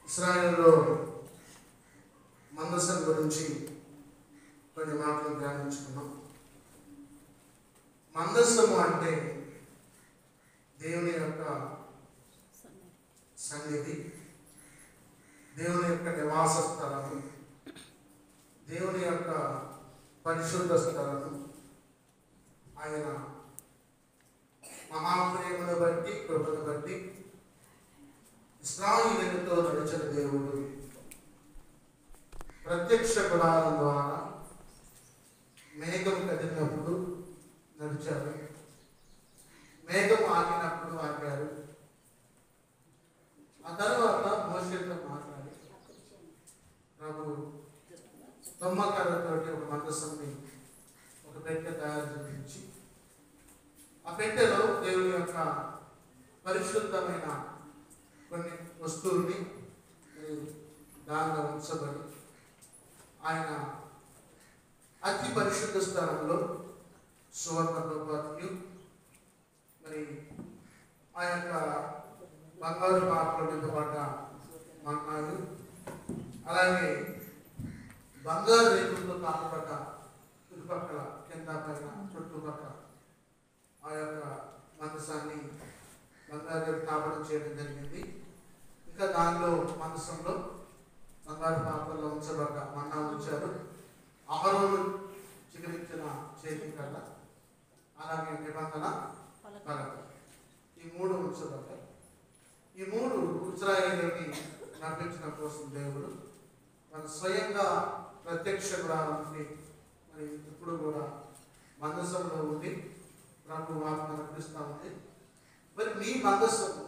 ఇశ్రాయేలులో మందసం గురించి కొన్ని మాటలు ధ్యానించుకున్నాం. మందసము అంటే దేవుని యొక్క సన్నిధి, దేవుని యొక్క నివాస స్థలము, దేవుని యొక్క పరిశుద్ధ స్థలము. ఆయన మహాప్రేమను బట్టి, కృపను బట్టి ఇశ్రాయేలుతో నడిచిన దేవుడు ప్రత్యక్ష గుడారం ద్వారా మేఘం కదిలినప్పుడు నడిచారు, మేఘం ఆగినప్పుడు ఆగారు. ఆ తర్వాత మోషేతో మాట్లాడి ప్రభు తొమ్మకర్రతోటి ఒక మందసాన్ని, ఒక పెట్టె తయారు చేయించి ఆ పెట్టెలో దేవుని యొక్క పరిశుద్ధమైన కొన్ని వస్తువుల్ని దానిలో ఉంచబడి ఆయన అతి పరిశుద్ధ స్థలంలో సువర్ణ రూపాయలు, మరి ఆ యొక్క బంగారు పాత్రలో నింపబడ్డ మన్నాలు, అలాగే బంగారు రేకులతో తాకబడ్డ చుట్టుపక్కల కింద పైన చుట్టుపక్కల ఆ యొక్క మందసాన్ని బంగారు తాపడం చేయడం జరిగింది. ఇంకా దానిలో మందసంలో బంగారు పాత్రలో ఉంచబడ్డ మన్నా ఉంచారు. అహరోను చిగురించిన చేతి కర్ర, అలాగే నిబంధన పలక, ఈ మూడు ఉంచబడ్డాయి. ఈ మూడు ఇశ్రాయేలుని నడిపించడం కోసం దేవుడు మన స్వయంగా ప్రత్యక్ష గుడారానికి మరి ఇప్పుడు కూడా మందసంలో ఉండి ప్రభు ఆత్మ నడిపిస్తూ ఉంది. మరి మీ మందసము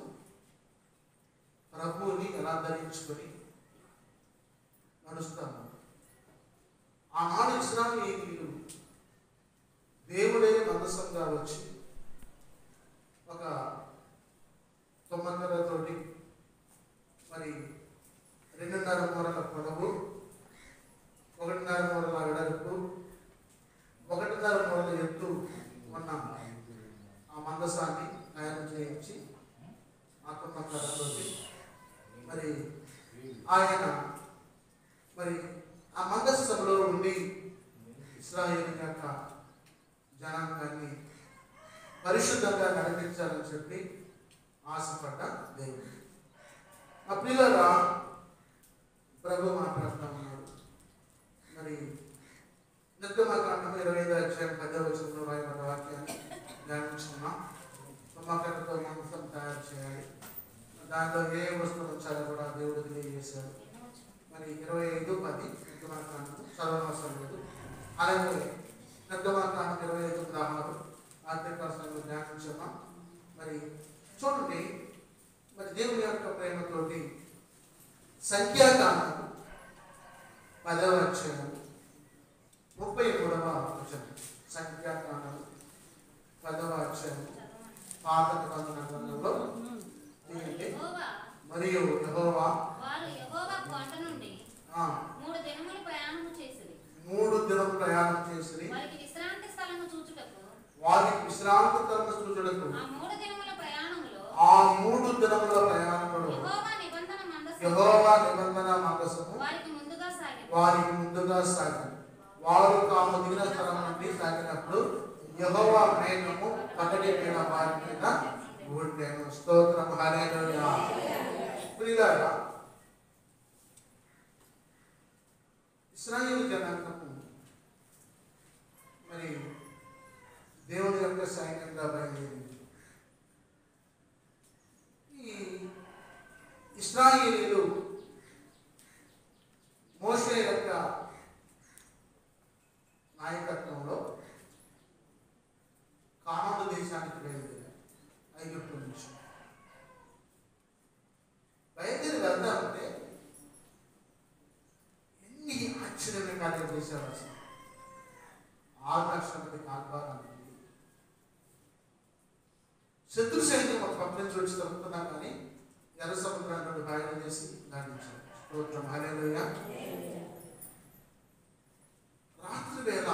ప్రభువుని ఎలా ధరించుకొని నడుస్తాము? ఆనాడు ఇశ్రాయేలీయులు దేవుడే మందసంగా వచ్చి ఒక తొమ్మకర్రతోటి మరి 2.5 మూరల పొడవు, 1.5 మూరల వెడల్పు, 1.5 మూరల ఎత్తు ఉన్న ఆ మందసాన్ని తయారు చేయించి ఆ తొమ్మకర్రతోటి మరి ఆయన మరి ఆ మందసంలో ఉండి ఇశ్రాయేలు యొక్క జనాంగాన్ని పరిశుద్ధంగా నడిపించాలని చెప్పి ఆశపడ్డ దేవుడు. ఆ పిల్లరా ప్రభు మాట్లాడుతూ ఉన్నాడు. మరి నిర్గమకాండం 25 అధ్యాయం 10వ వచనంలో రాయబడ్డ వాక్యాన్ని ధ్యానించుకున్నాం. తొమ్మకర్రతో మందసం తయారు చేయాలి, దాంట్లో ఏ వస్తువులు ఉంచాలో కూడా దేవుడు తెలియజేశాడు. మరి 25:10 నిర్గమకాండం చదవనవసరం లేదు. అలాగే నిర్గమకాండం 25:16 ఆర్థికాశాలను ధ్యానించుకున్నాం. మరి చూడండి, మరి దేవుని యొక్క ప్రేమతోటి సంఖ్యాకాండం 10వ అధ్యాయం 33వ వచనం. సంఖ్యాకాండం 10వ అధ్యాయం పాత నిబంధన గ్రంథంలో మరియు యెహోవా మూడు దినములు ప్రయాణం చేసిరి. వారికి విశ్రాంతి స్థలము చూచుటకు ఆ 3 దినముల ప్రయాణములో యెహోవా నిబంధన మందసము వారికి ముందుగా సాగింది. వారు తాము దిగిన స్థలం నుండి సాగినప్పుడు యెహోవా మేఘము పగటి మీద వారి మీద ఊడెను. స్తోత్రం, హల్లెలూయా. ప్రియులారా, ఇశ్రాయేలు జనాంగము మరి దేవుని యొక్క సైన్యంగా బయలుదేరింది. ఈ ఇశ్రాయేలీయులు మోషే యొక్క నాయకత్వంలో కానాను దేశానికి బయలుదేరారు. ఐగుప్తు నుంచి బయలుదేరి వెళ్దామంటే ఎన్ని ఆశ్చర్యమైన కార్యాలు చేశారు. అసలు 6 లక్షల మంది కాల్బారానికి శత్రు సైన్యం ఒక పక్క నుంచి వచ్చి తరుపుతున్నాం, కానీ ఎర్ర సముద్రాన్ని గాయం చేసి దాటించారు. స్తోత్రం, హల్లెలూయా. రాత్రి వేళ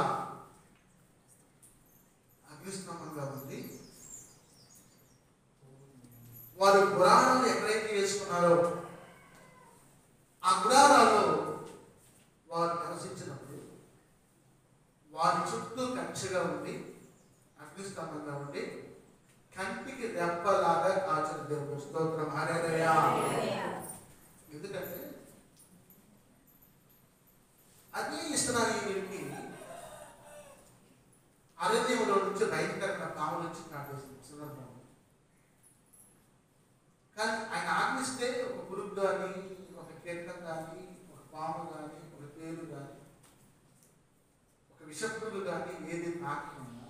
అగ్నిస్తంభంగా ఉంది. వారు పురాణాలు ఎక్కడైతే వేసుకున్నారో అగ్రారాలో వారు నివసించినప్పుడు వారి చుట్టూ కంచెగా ఉండి అగ్నిస్తంభంగా ఉండి కంటికి రెప్పలాగా కాచిన దేవుడు. స్తోత్రం హల్లెలూయా. ఎందుకంటే అదే ఇశ్రాయేలీయులకి అరణ్యంలో నుంచి భయంకరమైన పాములు వచ్చి కాటేసింది సందర్భం. కానీ ఆయన ఆజ్ఞిస్తే ఒక పురుగు కానీ, ఒక కీటకం కానీ, ఒక పాము కానీ, ఒక తేలు కానీ, ఒక విషపురుగు కానీ ఏది తాకకుండా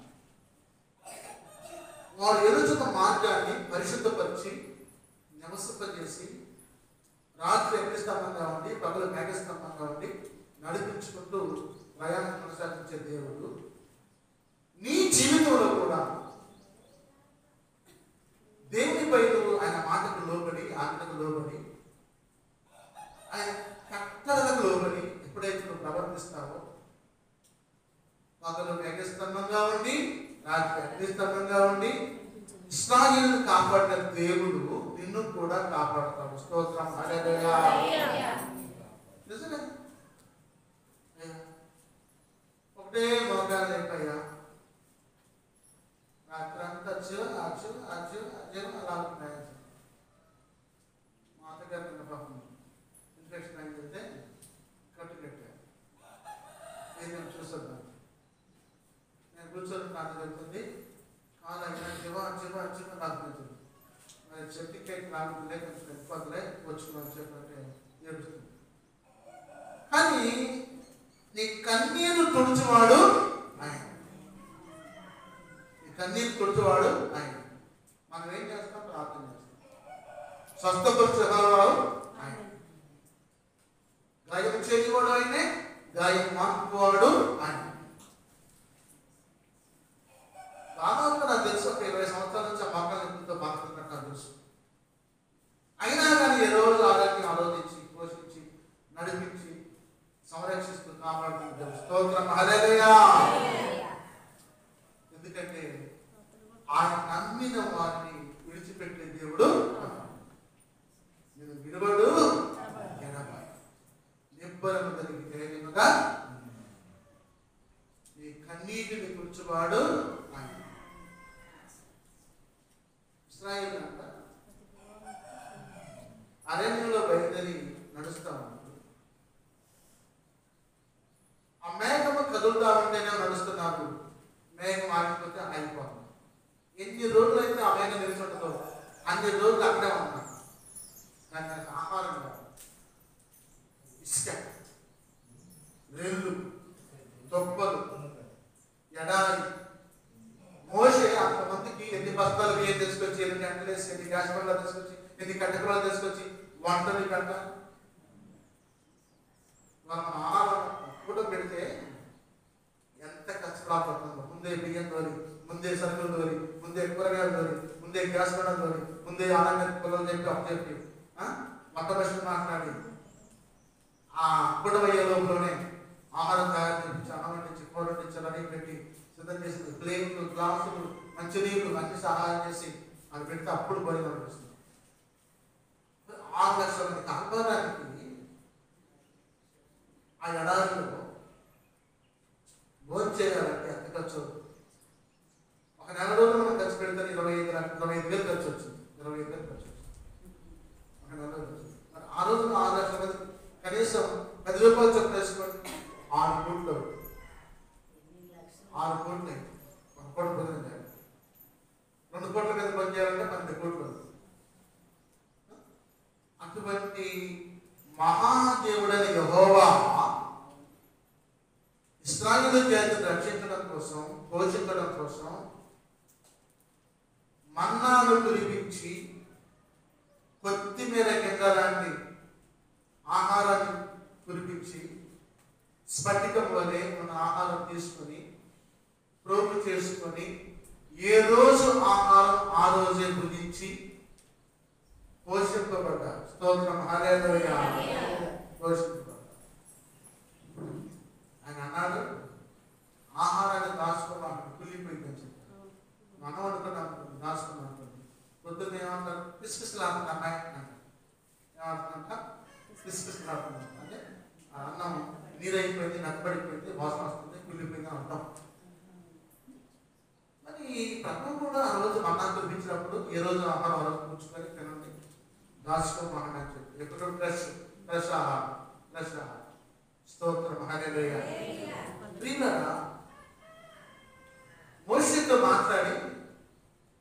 వారు ఎదుగుతున్న మార్గాన్ని పరిశుద్ధపరిచి నివసింపజేసి రాత్రి అగ్నిస్తంభంగా ఉండి పగలు మేఘస్తంభంగా ఉండి నడిపించుకుంటూ ప్రయాణం కొనసాగించే దేవుడు నీ జీవితంలో కూడా దేవునిపై నువ్వు ఆయన మాటకు లోబడి, ఆజ్ఞకు లోబడి, ఆయన కట్టడలకు లోబడి ఎప్పుడైతే నువ్వు ప్రవర్తిస్తావో పగలు మేఘస్తంభంగా ఉండి రాత్రి అగ్నిస్తంభంగా ఉండి ఇశ్రాయేలును కాపాడిన దేవుడు నిన్ను కూడా కాపాడతాడు. స్తోత్రం హల్లెలూయా. నిజమే. ఒకటే మోగాలు అయిపోయా రాత్రి అంతా అజ్జు అలా ఉంటున్నాయి. మా అత్తగారు నిన్న పాపం ఇన్ఫెక్షన్ అయి వెళ్తే కట్టు కట్టాను. నేను చూస్తున్నాను. నేను కూర్చొని నాకు జరుగుతుంది. కాలు అయినా జీవ నాకు వెళ్తుంది. మరి చెట్టుకి నాలుగులే కొంచెం వెళ్ళిపోతులే వచ్చుకోని చెప్పంటే ఏడుస్తుంది. కానీ నీ కన్నీరు తుడుచువాడు ఆయన. నీ కన్నీరు తుడుచువాడు ఆయన. మనం ఏం చేస్తాం? ప్రార్థన చేస్తాం. స్వస్థపరిచేవాడు ఆయన. గాయం చేయవాడు ఆయనే, గాయం మాపువాడు ఆయన. దాదాపుగా నాకు తెలుసు ఒక 20 సంవత్సరాల నుంచి ఆ మక్కల నొప్పితో బాధపడుతున్నట్టు నాకు తెలుసు. అయినా కానీ ఏ రోజు ఆరోగ్యం ఆలోచించి పోషించి నడిపించి సంరక్షిస్తూ కాపాడుతున్న స్తోత్రం హల్లెలూయా. ఎందుకంటే ఆయన నమ్మిన వారిని విడిచిపెట్టే దేవుడు. నేను విలువడు ఎడబాయి నిబ్బరము కలిగి ధైర్యముగా నీ కన్నీటిని తుడుచువాడు ఆయన. ఇశ్రాయేలు అంట అరణ్యంలో బయలుదేరి నడుస్తా ఉన్నాడు. ఆ మేఘము కదులుతా ఉంటేనే నడుస్తున్నారు. మేఘం ఆగిపోతే ఆగిపోతుంది. ఎన్ని రోజులు అయితే ఆ మేఘం నిలిచి ఉంటుందో అన్ని రోజులు అక్కడే ఉన్నారు. కానీ నాకు ఆహారం కాదు. ఇసుక, రెల్లు, తొప్పలు, ఎడారి. మోషే అంతమందికి ఎన్ని బస్తాలు బియ్యం తీసుకొచ్చి, ఎన్ని గంటలు వేసి, ఎన్ని గ్యాస్ బండ్లు తీసుకొచ్చి, ఎన్ని కట్టెలు తీసుకొచ్చి వంటలు కట్టాలి. మనం ఆహారం కూడా పెడితే ఎంత కష్టపడుతుందో. ముందే బియ్యం తోలి, ముందే సరుకులు తోలి, ముందే కూరగాయలు తోలి, ముందే గ్యాస్ బండలు తోలి, ముందే ఆనంద పిల్లలు చెప్పి అప్పచెప్పి వంట బస్సులు మాట్లాడి ఆ కుటుంబయ్యే లోపలనే ఆహారం తయారు చేయించి, అన్నం వండించి, కూర వండించి, రెడీ పెట్టి సిద్ధం చేసి ప్లేట్లు, గ్లాసులు, మంచినీళ్ళు అన్ని సహాయం చేసి అది పెడితే అప్పుడు బలి అనిపిస్తుంది. 6 లక్షల మంది కాపాడానికి ఆ ఎడారిలో భోజనం చేయాలంటే ఎంత ఖర్చు? ఒక నెల రోజులు మనం ఖర్చు పెడితే 25,000 ఖర్చు వచ్చింది. 25,000 ఖర్చు వచ్చింది ఒక నెల రోజు. మరి ఆ రోజున 6 లక్షల మంది కనీసం 10 రూపాయలు చొప్పున వేసుకోండి. 6 కోట్లు 6 కోట్లు 1 కోటి భోజనం చేయాలి. 2 కోట్ల మీద పని చేయాలంటే 12 కోట్లు. అటువంటి మహాదేవుడైన యెహోవా ఇశ్రాయేలు జాతిని రక్షించడం కోసం, పోషించడం కోసం మన్నాను కురిపించి కొత్తిమీర గింజ లాంటి ఆహారాన్ని కురిపించి స్ఫటికం వలె మన ఆహారం తీసుకొని ప్రోగు చేసుకొని ఏ రోజు ఆహారం ఆ రోజే భుజించి పోషింపబడ్డారు. స్తోత్రం హల్లెలూయా. పోషింపబడ్డారు. ఆయన అన్నాడు, ఆహారాన్ని దాచుకున్నాను కుళ్ళిపోయిందని చెప్పారు. మనం అనుకున్నాం దాచుకున్నాం. పొద్దున్న ఏమంటారు? పిసిపిసలు అంటున్నా అంటారు. ఏమంటున్నా? పిసిపిస్తున్నాడు అంటే ఆ అన్నం నీరైపోయింది, నక్కబడిపోయింది, వాసన వస్తుంది, కుళ్ళిపోయింది అని అంటాం. మరి ఈ ప్రభు కూడా ఆ రోజు మన్నా కురిపించినప్పుడు ఏ రోజు ఆహారం ఆ రోజు కూర్చుకొని తినండి, దాచుకోమని అని చెప్పి ఎప్పుడు ఫ్రెష్ ఆహారం, ఫ్రెష్ ఆహారం. స్తోత్రం హల్లెలూయా. ప్రియులారా, మోషేతో మాట్లాడి,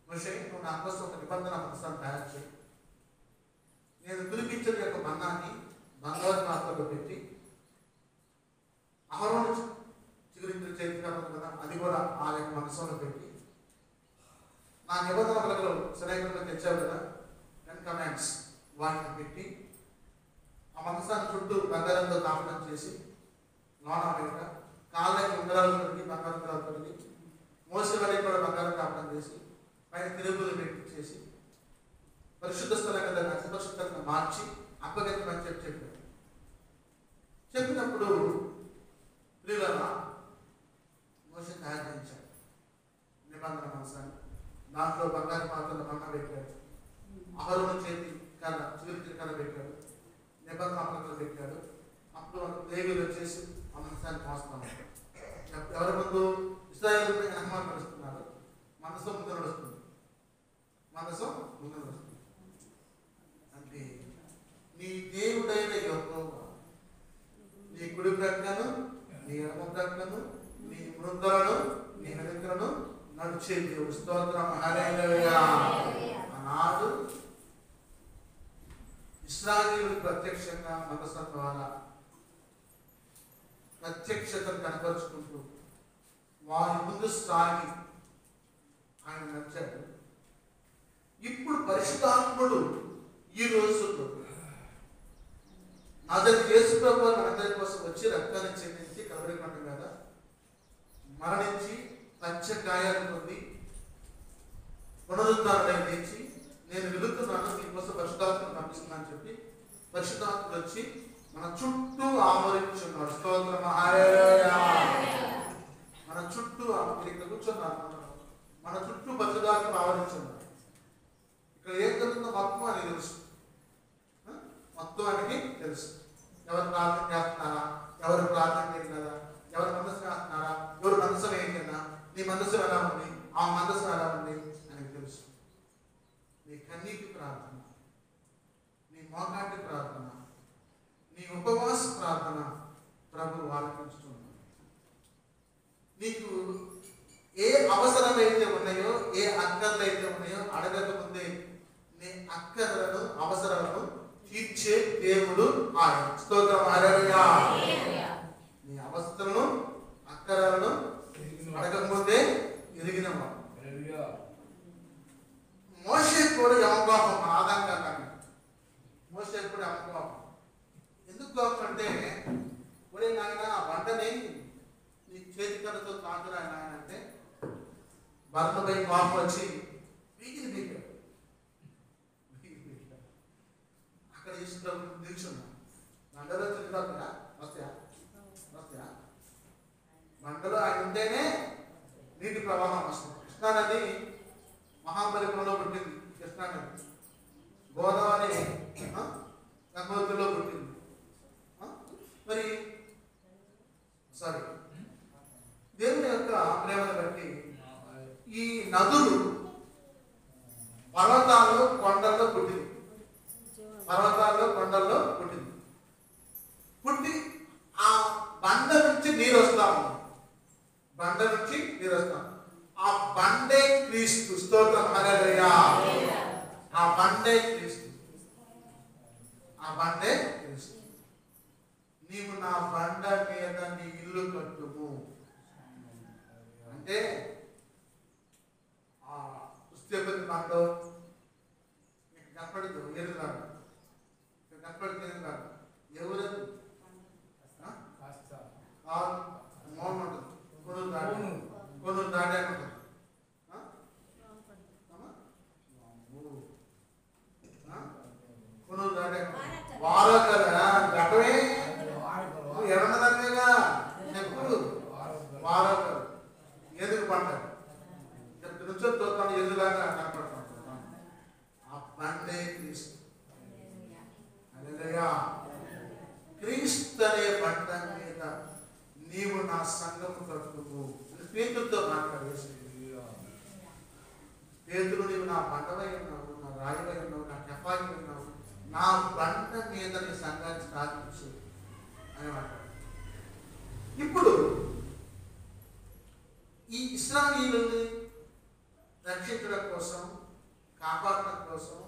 మోషే నువ్వు నా కోసం ఒక నిబంధన పుస్తకం తయారు చేయి, నేను కురిపించిన యొక్క మన్నాన్ని బంగారు పాత్రలో పెట్టి అహరోను చిగురించిన చేతిగా కదా అది కూడా ఆ యొక్క మనసులో పెట్టి నా నిబంధన పలకలు సరైన తెచ్చావు కదా 10 కమాండ్స్ వాటిని పెట్టి ఆ మనసాన్ని చుట్టూ బంగారంతో దాపనం చేసి లోన బయట కాళ్ళకి ఉంగరాలు తొడిగి బంగారం ఉంగరాలు తొడిగి మోసే వరకు కూడా బంగారం దాపనం చేసి పైన తిరుగులు పెట్టించేసి పరిశుద్ధ స్థలంగా దాన్ని అపరిశుద్ధంగా మార్చి అప్పగెత్తమని చెప్పాడు. చెప్పినప్పుడు ప్రియులారా, మోషే తయారు చేయించాడు నిబంధన మనసాన్ని. దాంట్లో బంగారు పాత్రలో మన్నా పెట్టాడు, అహరోను చేతి కర్ర చిగురించిన కర్ర పెట్టాడు, నిబంధన పలకలు పెట్టాడు. అప్పుడు లేవీయులు వచ్చేసి ఆ మనసాన్ని మోస్తాము. ఎవరి ముందు ఇశ్రాయేలు అవమానపరుస్తున్నారు, మనసు ముందు నడుస్తుంది, మనసు ముందు నడుస్తుంది. అంటే నీ దేవుడైన యెహోవా నీ కుడి ప్రక్కను, నీ ఎడమ ప్రక్కను, నీ మృంగలను, నీ వెనుకలను నడిచే దేవుడు. స్తోత్రం హల్లెలూయా. ఆనాడు ఇశ్రాయేలుకు ప్రత్యక్షంగా మనసు ద్వారా ప్రత్యక్షతను కనపరుచుకుంటూ వారి ముందు సాగి ఆయన నడిచాడు. ఇప్పుడు పరిశుద్ధాత్ముడు ఈ రోజుల్లో నజరేతు యేసు ప్రభువు మనందరి కోసం వచ్చి రక్తాన్ని చెందించి కలవరి పంట మీద మరణించి పంచగాయాలు పొంది పునరుద్ధారణై లేచి నేను వెళుతున్నాను నీకోసం పరిశుద్ధాత్మను పంపిస్తున్నాను చెప్పి పరిశుద్ధాత్ముడు వచ్చి మన చుట్టూ ఆవరించున్నాడు. స్తోత్రం హల్లెలూయా. మన చుట్టూ ఇక్కడ కూర్చున్నారు, మన చుట్టూ పరిశుద్ధాత్మను ఆవరించున్నాడు. ఇక్కడ ఏం జరుగుతుందో మొత్తం అని తెలుసు, మొత్తం అని తెలుసు. ఎవరు ప్రార్థన చేస్తున్నారా, ఎవరు ప్రార్థన చేయగలరా, ఎవరు మనసు చేస్తున్నారా, ఎవరు మనసు వేయగలరా, నీ మనసు ఎలా ఉంది, ఆ మనసు ఎలా ఉంది అని తెలుసు. నీ కన్నీటి ప్రార్థన, నీ మోకాటి ప్రార్థన, నీ ఉపవాస ప్రార్థన ప్రభు ఆలకించుతున్నాడు. నీకు ఏ అవసరం అయితే ఉన్నాయో, ఏ అక్కర్లు అయితే ఉన్నాయో అడగక ముందే నీ అక్కర్లను, అవసరాలను తీర్చే దేవుడు ఆయన. స్తోత్రం హల్లెలూయా. నీ అవసరాలను, అక్కరాలను అడగకముందే ఎరిగినవాడు. మోషే కూడా యమకోపం ఆదంగా కానీ మోషే కూడా యమకోపం. ఎందుకు కోపం అంటే, ఒరే నాయన ఆ వంటని నీ చేతి కళ్ళతో తాకురా నాయన అంటే భర్తపై కోపం వచ్చి వీటిని పీకాడు. అక్కడ ఈశ్వరు నిల్చున్నా బండలో తిరుగుతా వస్తాయా వస్తాయా బండలో ఆయన ఉంటేనే నీటి ప్రవాహం వస్తుంది. కృష్ణానది మహాబలిపురంలో పుట్టింది, కృష్ణానది గోదావరి గంగోత్రిలో పుట్టింది. మరి సారీ దేవుని యొక్క ప్రేమను బట్టి ఈ నదులు పర్వతాల్లో, కొండల్లో పుట్టింది. పర్వతాల్లో, కొండల్లో పుట్టింది. పుట్టి ఆ బండ నుంచి నీరు వస్తా ఉంది. బండ నుంచి నీరు వస్తాం. ఆ బండే క్రీస్తు. స్తోత్రం హల్లెలూయా. ఆ బండే క్రీస్తు. ఆ బండే క్రీస్తు. నీవు నా బండ మీద నీ ఇల్లు కట్టుము అంటే ఆ పుస్తకం మాటలో కనపడదు. ఎదురుగాడు కనపడితే ఎదురుగాడు ఎవరదు మౌనం ఉంటుంది. కొనుగోలు దాడే ఉంటుంది. కొనుగోలు దాడే వారో కదా గటమే ఎడమదనేగా ఎప్పుడు వారో కదా ఎదుగు పంటారు. నుంచో తోతాను ఎదురులాగా కనపడుతుంది. ఆ బండే క్రీస్తు. పేతురు నీవు నా బండవై ఉన్నావు, నా రాయివై ఉన్నావు, నా కెఫాయి ఉన్నావు, నా బండ మీద నీ సంఘాన్ని స్థాపించు అని మాట్లాడు. ఇప్పుడు ఈ ఇశ్రాయేలుని రక్షించడం కోసం, కాపాడటం కోసం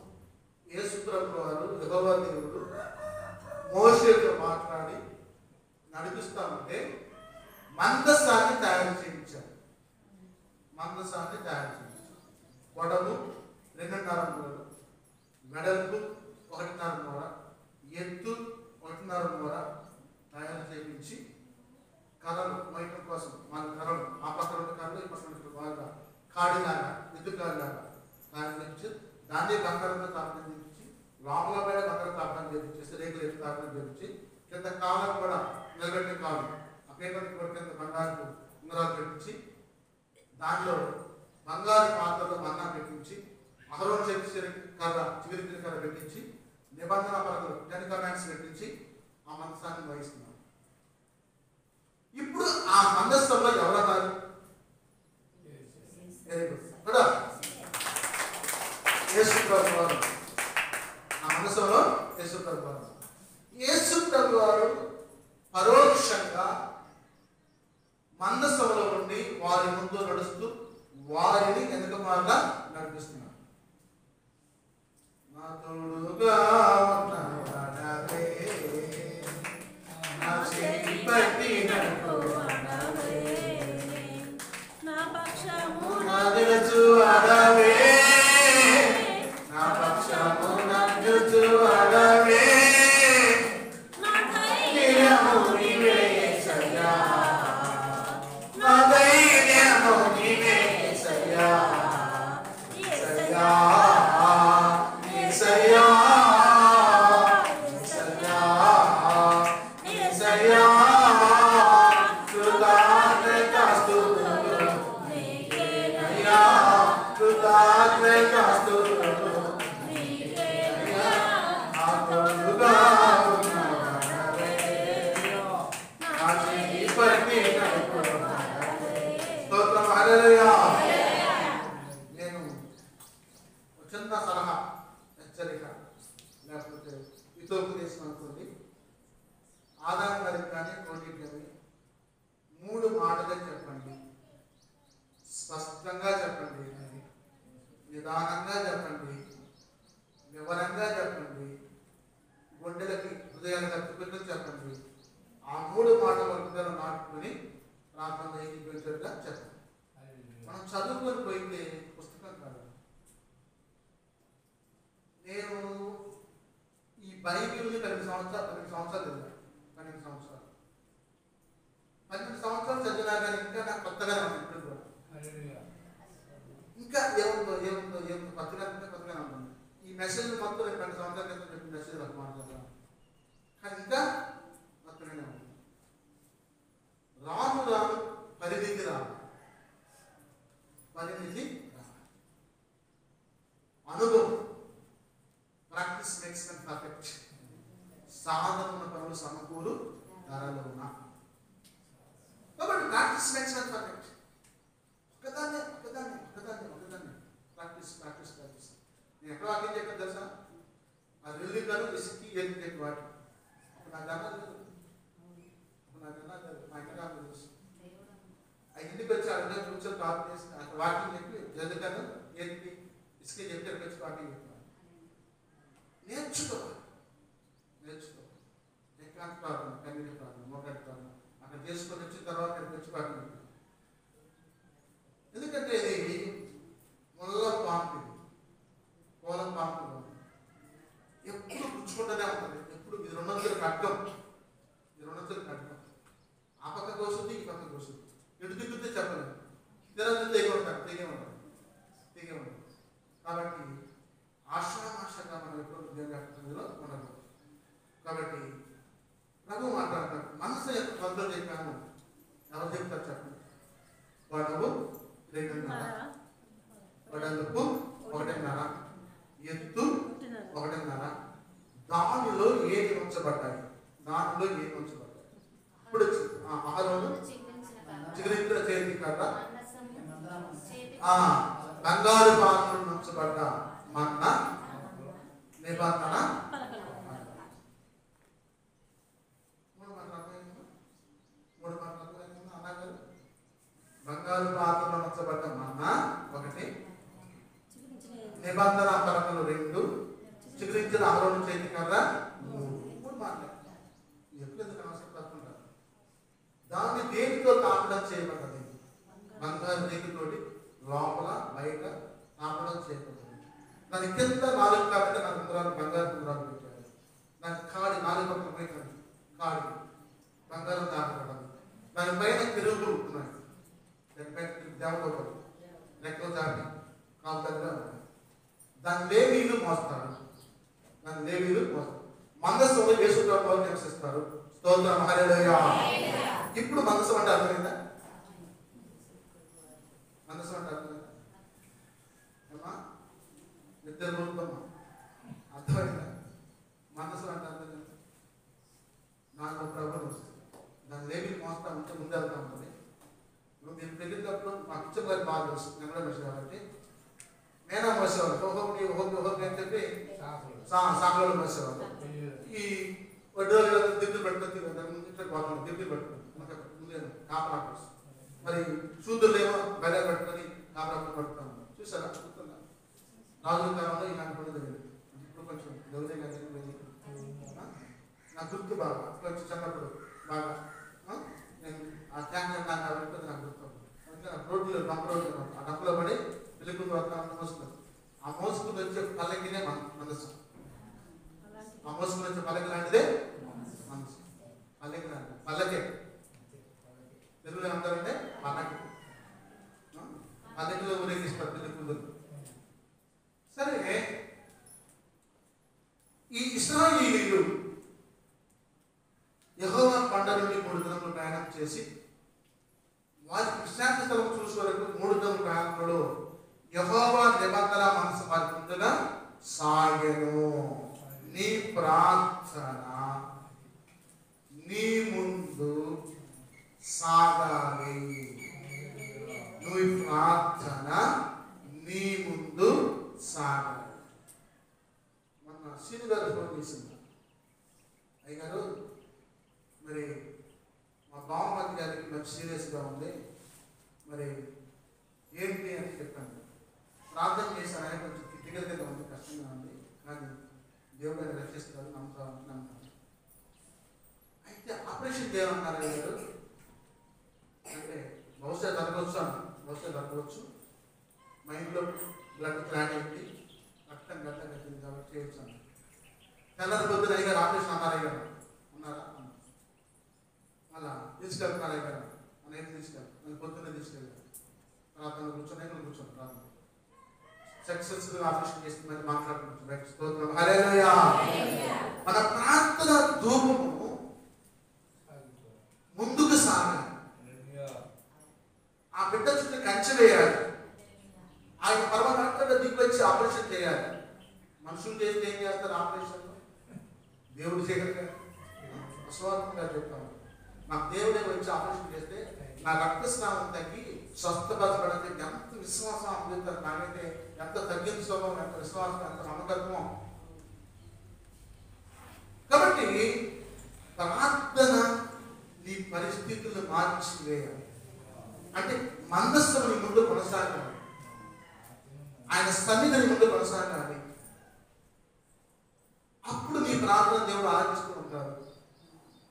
యేసు ప్రభువు వారు యెహోవా దేవుడు మోషేతో మాట్లాడి నడిపిస్తా ఉంటే మందసాన్ని తయారు చేయించారు. మందసాన్ని తయారు చేయించారు. పొడవు 2.5 మూరలు, వెడల్పు 1.5 మూర, ఎత్తు 1.5 మూర తయారు చేయించి కర్రలు మైకం కోసం మన కర్రలు ఆ పక్కన ఉన్న కర్రలు ఈ పక్కన బాగా కాడిలాగా ఎద్దుకాడిలాగా తయారు చేయించి దాన్ని బంగారంతో తాపడం చేయించి లోపల పైన బంగారం తాపడం చేయించేసి రేకులు ఎత్తు తాపడం చేయించి కింద కాలం కూడా నిలబెట్టిన కాలం ఆ పీఠానికి కూడా కింద బంగారు ఉంగరాలు పెట్టించి దాంట్లో బంగారు పాత్రలో మన్నా పెట్టించి అహరోను చేతి కర్ర చిగురించిన కర్ర పెట్టించి నిబంధన పలకలు 10 కమాండ్స్ పెట్టించి ఆ మందసాన్ని వహిస్తున్నారు. ఇప్పుడు ఆ మందస్థంలో ఎవరన్నారు? యేసు ప్రభు వారు. ఆ మందస్థంలో యేసు ప్రభు వారు. యేసు ప్రభు వారు పరోక్షంగా మందస్థంలో ఉండి వారి ముందు నడుస్తూ వారిని వెనుక మార్గా నడిపిస్తున్నారు. నా తోడుగా ఉన్నవాడవే, నా చేయి పట్టి నడుపువాడవే, నా పక్షము నడుచువాడవే, నా పక్షము నడుచువాడవే, నా ధైర్యము నీవే యేసయ్యా, నా ధైర్యము నీవే యేసయ్యా, యేసయ్యా, యేసయ్యా, యేసయ్యా, యేసయ్యా, కృతజ్ఞతాస్తుతులు నీకేనయ్యా, కృతజ్ఞతాస్తుతులు నీకేనయ్యా, నా తోడుగా ఉన్నవాడవే, నా చేయి పట్టి నడుపువాడవే. స్తోత్రం, హల్లెలూయా. నేను చిన్న సలహా, హెచ్చరిక లేకపోతే హితోపదేశం అనుకోండి. ఆదాం గారికి కానీ కోటికి కానీ 3 మాటలే చెప్పండి, స్పష్టంగా చెప్పండి, నిదానంగా చెప్పండి, వివరంగా చెప్పండి, గుండెలకి హృదయాలకు అతుకుని చెప్పండి. ఆ 3 మాటల హృదయాలు నాటుకుని ప్రార్థన ఏకీభవించేట్టుగా చెప్పండి. మనం చదువుకొని పోయితే పుస్తకం కాదు. నేను ఈ బైబిల్ని 12 సంవత్సరాలు చదివాను. 12 సంవత్సరాలు చదివినా కానీ ఇంకా నాకు కొత్తగానే ఉంది. ఇప్పుడు కూడా ఇంకా ఏముందో కొత్తగానే ఉంటుంది. ఈ మెసేజ్ మొత్తం 2 సంవత్సరాల క్రితం చెప్పిన మెసేజ్ నాకు మాట్లాడతాను, కానీ ఇంకా కొత్తగానే ఉంది. రాను రాను పరిధికి రాను, పరిధికి అనుభవం. Practice makes men perfect. సాధన ఉన్న పనులు సమకూరు ధరలో ఉన్నా. కాబట్టి ప్రాక్టీస్ మేక్స్ మెన్ పర్ఫెక్ట్. ఒకదాన్ని ప్రాక్టీస్. నేను ఎక్కడ వాక్యం చెప్పాను తెలుసా? ఆ రిల్లికను ఇసుకి ఎత్తి వాటి అప్పుడు నాకు అన్నా లేదు. మా ఇంటికి ఆమె తెలుసు. ఆ ఇంటికి వచ్చి అక్కడ కూర్చొని ప్రార్థన చేసి అక్కడ వాక్యం చెప్పి జల్లికను ఎత్తి ఇసుక చెప్పి అక్కడికి వచ్చి వాక్యం చెప్పాను. నేర్చుకో. ఏకాంత ప్రార్థన, కన్నీటి ప్రార్థన, మోకాటి ప్రార్థన అక్కడ చేసుకొని వచ్చిన తర్వాత ఇక్కడికి వచ్చి ప్రార్థన చెప్పాను. ఎందుకంటే ఇది ముళ్ళ పాంపు, పూల పాంపు ఎప్పుడు గుచ్చుకుంటూనే ఉంటుంది. ఎప్పుడు ఇది 200 ఖడ్గం. ఆ పక్క కోసుంది, ఈ పక్క కోసుంది. ఎటు దిగుతే చెప్పలేదు. తిరగదు తెగే ఉంటుంది. కాబట్టి ఆశామాషంగా మనం ఎప్పుడు దేవునిలో ఉండదు. కాబట్టి ప్రభు మాట్లాడతాడు. మనసు యొక్క కొలతలు చెప్పాను. ఎవరు చెప్తారు చెప్పండి. పొడవు 2.5, వెడల్పు 1.5, ఎత్తు 1.5. దానిలో ఏమి ఉంచబడ్డాయి? ఇప్పుడు అహరోను చిగురించిన చేతి కర్ర, బంగారు పాత్రలు ఉంచబడ్డ మన్నా నిబంధన బంగారు పాత్రలో ఉంచబడ్డ మన్నా ఒకటి, నిబంధన పలకలు 2, చిగురించిన అహరోను చేతి కర్ర 3 మాట్లాడు. ఎప్పుడు ఎందుకు అవసరం తప్పకుండా దాన్ని దేనితో తాపడం చేయబడ్డది? బంగారు రేకుతోటి లోపల బయట తాపడం చేయబడ్డది. దాని కింద 4 కాబట్టి 4 ఉంగరాలు బంగారు ఉంగరాలు పెట్టారు. దాని కాడి 4 పక్కల పోయింది, కాడి బంగారం తాపబడ్డది. దాని పైన తిరుగులు ఉన్నాయి, దానిపైన దేవతలు రెక్కలు దాటి కాపుదలుగా ఉన్నాయి. దాని లేవీలు మోస్తారు, దాని లేవీలు మోస్తారు. మందస్సులో యేసు ప్రభువు నివసిస్తారు. స్తోత్రం హల్లెలూయా. ఇప్పుడు మందసం అంటే అర్థమైందా? మందసం అంటే అర్థమైందా అమ్మా? ఇద్దరు రూపమ్మా అర్థమైందా? మందసం అంటే అర్థమైందా? నాకు ప్రభుత్వం వస్తుంది, దాని లేవీలు మోస్తా ఉంటే ముందు వెళ్తా ఉంటుంది. నువ్వు దీన్ని పెళ్ళినప్పుడు మా కిచెన్ గారికి బాగా తెలుసు, నేను కూడా మనిషి కాబట్టి నేనే మోసేవాళ్ళు. హోహోకి అని చెప్పి సాంగ్లో మోసేవాళ్ళు. ఈ వడ్డీలు దిగులు పెట్టుకుని పోతాను, దిగులు పెట్టుకుని ముందే కాపలా కోసం. మరి శూద్రులేమో బెల్ల పెట్టుకొని కాపలా పడుతాను. చూసారా? చూస్తున్నా రాజుల కాలంలో ఇలాంటి పనులు జరిగింది. ఇప్పుడు కొంచెం గౌరవంగా జరిగింది. నా గుర్తు బాగా కొంచెం చిన్నప్పుడు బాగా నేను ఆ ట్యాంక్ నాకు కాబట్టి నాకు గుర్తు. అందుకే నా రోడ్లు డంప రోడ్లు ఆ డంపలో పడి పిల్లలు మోసుకున్నారు. ఆ మోసుకుని వచ్చే పల్లకినే మనసు, ఆ మోసుకుని వచ్చే పల్లకి లాంటిదే మనసు. పల్లకి లాంటి పల్లకే తెలుగులో ఏమంటారంటే పల్లకి. పల్లకిలో ఊరేగిస్తారు పిల్లలు. సరే, ఈ ఇశ్రాయేలీయులు యెహోవా కొండ నుండి 3 దినములు ప్రయాణం చేసి వారి విశ్రాంతి స్థలం చూసే వరకు 3 దినముల ప్రయాణంలో యెహోవా నిబంధన మనసు వారి ముందుగా సాగెను. నీ ప్రార్థన నీ ముందు సాగాలి. నీ ప్రార్థన నీ ముందు సాగాలి. మొన్న సీను గారు ఫోన్ చేసింది. అయ్యగారు, మరి మా బావమతి గారికి మంచి సీరియస్గా ఉంది, మరి ఏంటి అని చెప్పాను. ప్రార్థన చేశాను, ఆయన కొంచెం కిటికలుగా ఉంది, కష్టంగా ఉంది, కానీ దేవుడు ఆయన రక్షిస్తారు, నమ్ముతాను. అయితే ఆపరేషన్ చేయమన్నారు అయ్యారు. అంటే బహుశా జరగవచ్చు, మైండ్లో బ్లడ్ క్లాట్ అయింది, రక్తం గట్ట కట్టింది కాబట్టి చేయొచ్చాను. తెల్లారి పొద్దున అయ్యారు ఆపరేషన్ అన్నారు. అయ్యారు ఉన్నారా? అలా తీసుకెళ్తున్నారు అయ్యారు అనేది తీసుకెళ్ళి మళ్ళీ పొద్దున్నే తీసుకెళ్ళారు. ప్రార్థనలో కూర్చొని ప్రార్థన సక్సెస్ఫుల్ ఆపరేషన్ చేసి మళ్ళీ మాట్లాడుకుంటున్నాం. హల్లెలూయా. మన ప్రార్థన ధూపము ముందుకు సాగాలి. ఆ బిడ్డ చుట్టూ కంచె వేయాలి. ఆయన పరమభక్తుడు దిక్కు వచ్చి ఆపరేషన్ చేయాలి. మనుషులు చేస్తే ఏం చేస్తారు ఆపరేషన్? దేవుడు చేయగలిగారు. అస్వార్థంగా చెప్తాము. నాకు దేవుడే వచ్చి ఆపరేషన్ చేస్తే నా రక్తస్నానం తగ్గి స్వస్థపరచబడితే ఎంత విశ్వాసం అందుతారు. నాకైతే ఎంత తగ్గింది స్వభావం, ఎంత విశ్వాసం, ఎంత నమ్మకత్వం. కాబట్టి ప్రార్థన నీ పరిస్థితులను మార్చి వేయాలి. అంటే మందస్సుని ముందు కొనసాగాలి, ఆయన సన్నిధిని ముందు కొనసాగాలి. అప్పుడు నీ ప్రార్థన దేవుడు ఆలోచిస్తూ ఉంటారు.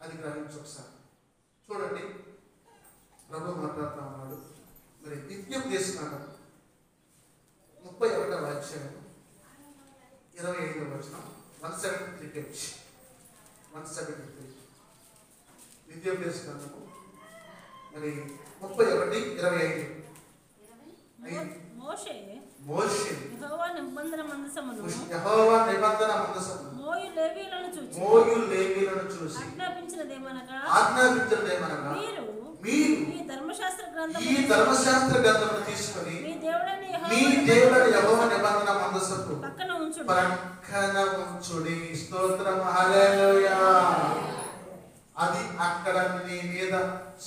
అది గ్రహించి ఒకసారి చూడండి. ప్రభు మాట్లాడుతూ ఉన్నాడు. మరి విజ్ఞప్తి చేస్తున్నాడు. 31వ అధ్యాయం 25వ వచనం 173 పేజ్ 173 విజ్ఞప్తి చేస్తున్నాము. మరి 31:25 మోషే యెహోవా నిబంధన మందసమును మోయు లేవీయులను చూసి ఆజ్ఞాపించినదేమనగా మీరు ఈ ధర్మశాస్త్ర గ్రంథమును తీసుకొని మీ దేవుడైన యెహోవా నిబంధన మందసము పక్కన ఉంచుడి. స్తోత్రం. హల్లెలూయా. అది అక్కడ నీ మీద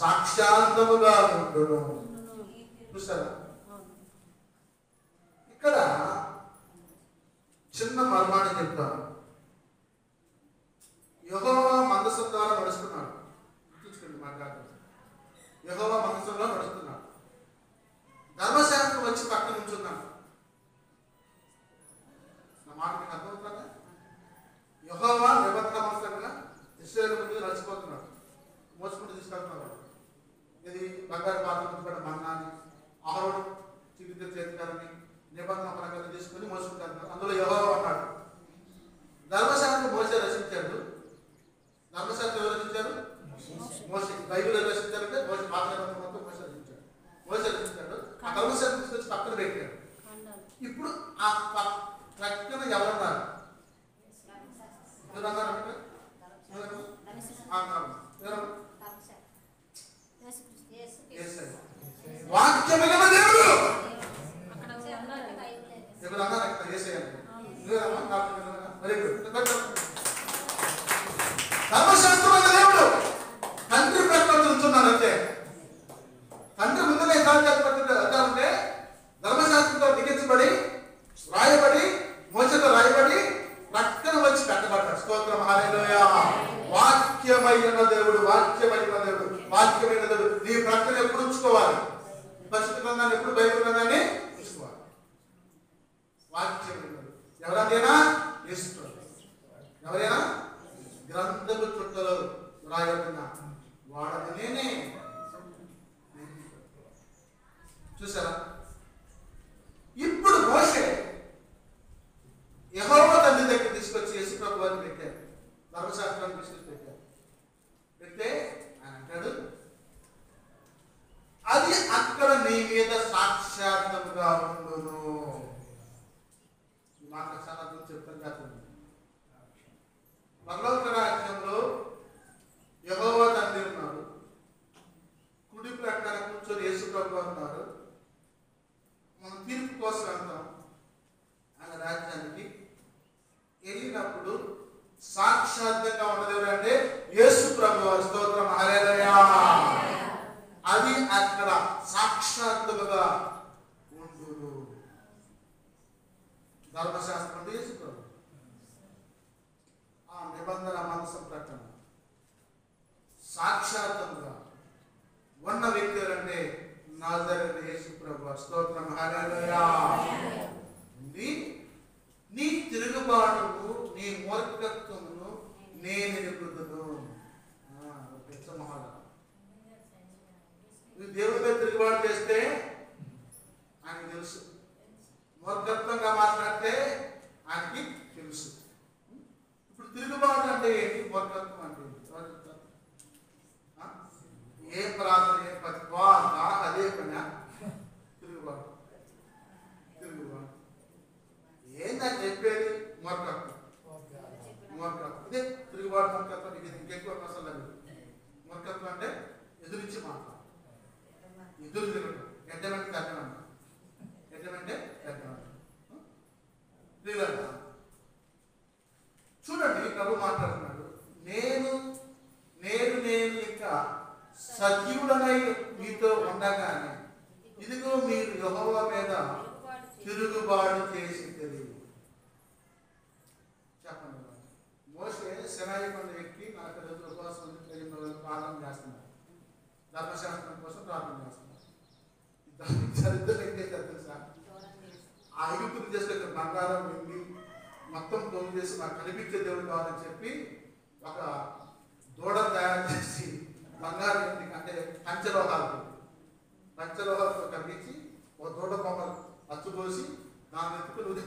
సాక్షాత్తుగా ఉండును. చూసారా? ఇక్కడ చిన్న మర్మాన్ని చెప్తాను. యెహోవా మందసం ద్వారా నడుస్తున్నాడు. గుర్తుంచుకోండి మాట్లాడుతున్నాడు. యెహోవా మందసంలో నడుస్తున్నాడు. ధర్మశాస్త్రం వచ్చి పక్కన ఉంచున్నాడు. నా మాట మీకు అర్థమవుతుందా? యెహోవా నిబంధన మందసంగా ఇశ్రాయేలు ముందు నడిచిపోతున్నాడు. మోసుకుంటూ తీసుకెళ్తున్నాడు. ఇది బంగారు పాత్ర ముందు మన్నాని ఆహరోడు చికిత్స చేతికారని నిబంధన పరంగా తీసుకుని మోసుకుంటారు. అందులో యెహోవా అన్నాడు. ధర్మశాస్త్రం మోసే రచించాడు. ధర్మశాస్త్రం ఎవరు రచించారు? మోసే. బైబిల్ ఎవరు రచించారంటే మోసే. పాత నిబంధన మొత్తం మోసే రచించాడు. మోసే రచించాడు. ఆ ధర్మశాస్త్రం తీసుకొచ్చి పక్కన పెట్టాడు. ఇప్పుడు ఆ పక్కన ఎవరన్నారు? ఎవరన్నారు? వాక్యమైన దేవుడు ఎవరు అన్నారు? అక్కడ యేసయ్య. ధర్మశాస్త్రమైన దేవుడు తండ్రి ప్రకటన ఉంటున్నాడు. అంతే. తండ్రి ముందునే అంటే ధర్మశాస్త్రంతో లిఖించబడి రాయబడి మోసతో రాయబడి ప్రక్కన వచ్చి పెట్టబడ్డాడు. స్తోత్రం హల్లెలూయా. వాక్యమైన దేవుడు, వాక్యమైన దేవుడు, వాక్యమైన దేవుడు. నీ ప్రక్కన ఎప్పుడు ఉంచుకోవాలి? పరిశుద్ధ గ్రంథాన్ని ఎప్పుడు, బైబిల్ గ్రంథాన్ని ఉంచుకోవాలి. వాక్యమైన దేవుడు ఎవరైనా యేసు. ఎవరైనా గ్రంథపు చుట్టలో రాయబడిన వాడని నేనే. చూసారా? ఇప్పుడు మోషే యెహోవా తండ్రి దగ్గర తీసుకొచ్చి యేసు ప్రభువుని పెట్టారు. ధర్మశాస్త్రాన్ని తీసుకొచ్చి పెట్టారు. పెడితే ఆయన అంటాడు, అది అక్కడ నీ మీద సాక్షాత్తుగా ఉండును. ఈ మాట చాలా చెప్తాను కాదు. పరలోక రాజ్యంలో యెహోవా తండ్రి ఉన్నారు. కుడి ప్రక్కన కూర్చొని యేసు ప్రభువు ఉన్నారు. మనం తీర్పు కోసం వెళ్తాం. ఆయన రాజ్యానికి వెళ్ళినప్పుడు సాక్షాత్తుగా ఉన్నది ఎవరంటే యేసు ప్రభువు. స్తోత్రం హల్లెలూయా. అది అక్కడ సాక్షాత్తుగా ఉండును. ధర్మశాస్త్రం అంటే యేసు ప్రభు. ఆ నిబంధన మందసం ప్రకటన సాక్షాత్తుగా ఉన్న వ్యక్తి ఎవరంటే నజరేయుడైన యేసు ప్రభు. స్తోత్రం హల్లెలూయా. నీ తిరుగుబాటును, నీ మూర్ఖత్వమును నేను ఎరుగుదును. నువ్వు దేవుడిపై తిరుగుబాటు చేస్తే ఆయనకు తెలుసు. మూర్ఖత్వంగా మాట్లాడితే ఆయనకి తెలుసు. ఇప్పుడు తిరుగుబాటు అంటే ఏంటి? మూర్ఖత్వం అంటే ఏ ప్రార్థన, ఏ పత్వా అదే పని. తిరుగుబాటు తిరుగుబాటు ఏందని చెప్పేది? మూర్ఖత్వం. మూర్ఖత్వం ఇదే తిరుగుబాటు. మూర్ఖత్వం ఇది ఇంకెక్కువ అసలు. మూర్ఖత్వం అంటే ఎదురించి మాట్లాడు, ఎదురు తిరగడం. ఎడ్డమంటే తగ్గమంట, ఎడ్డమంటే తగ్గమంట. చూడండి, ప్రభు మాట్లాడుతున్నాడు. నేను ఇంకా సజీవుడనై మీతో ఉండగానే ఇదిగో మీరు యెహోవా మీద తిరుగుబాటు చేసి తెలియదు. చెప్పండి. మోషే సినాయి కొండ ఎక్కి 40 రోజుల ఉపవాసం ప్రార్థన చేస్తున్నారు. ధర్మశాస్త్రం కోసం ప్రార్థన చేస్తున్నారు. చరిత్రలో ఏం చేశారు తెలుసా? ఆ ఐగుప్తులు చేసుకొచ్చిన బంగారం, వెండి మొత్తం పోగు చేసి నాకు కనిపించే దేవుడు కావాలని చెప్పి ఒక దూడ తయారు చేసి బంగారం అంటే పంచలోహాలతో కనిపించి ఒక దూడ బొమ్మలు అచ్చుపోసి దాన్ని ఎత్తుకుని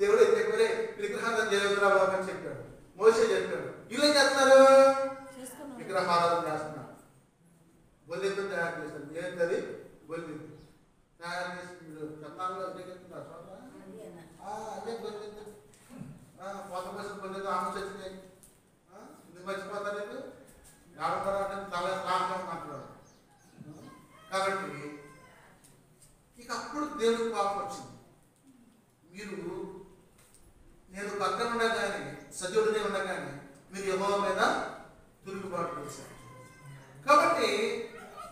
దేవుడు చెప్పారే విగ్రహాలను చేయవద్దురా బాబు అని చెప్పాడు. మోషే చెప్పాడు. వీళ్ళు ఏం చేస్తున్నారు? విగ్రహారాధన చేస్తున్నారు. బొల్లెద్దు తయారు చేస్తారు. ఏంటది? బొల్లెద్దు తయారు చేసి మీరు కన్నాల్లో అదే చెప్తున్నారు. అదే బొల్లెద్దు పోత కోసం బొల్లెద్దు ఆమె చచ్చినాయి. ఎందుకు మర్చిపోతారు? నీకు ఆడతారంటే తల రావడం అంటున్నారు. కాబట్టి ఇక అప్పుడు దేవుడికి కోపం వచ్చింది. నేను పక్కన ఉండగానే, సజీవుడినే ఉండగానే మీరు యెహోవా మీద తిరుగుబాటు చేశారు. కాబట్టి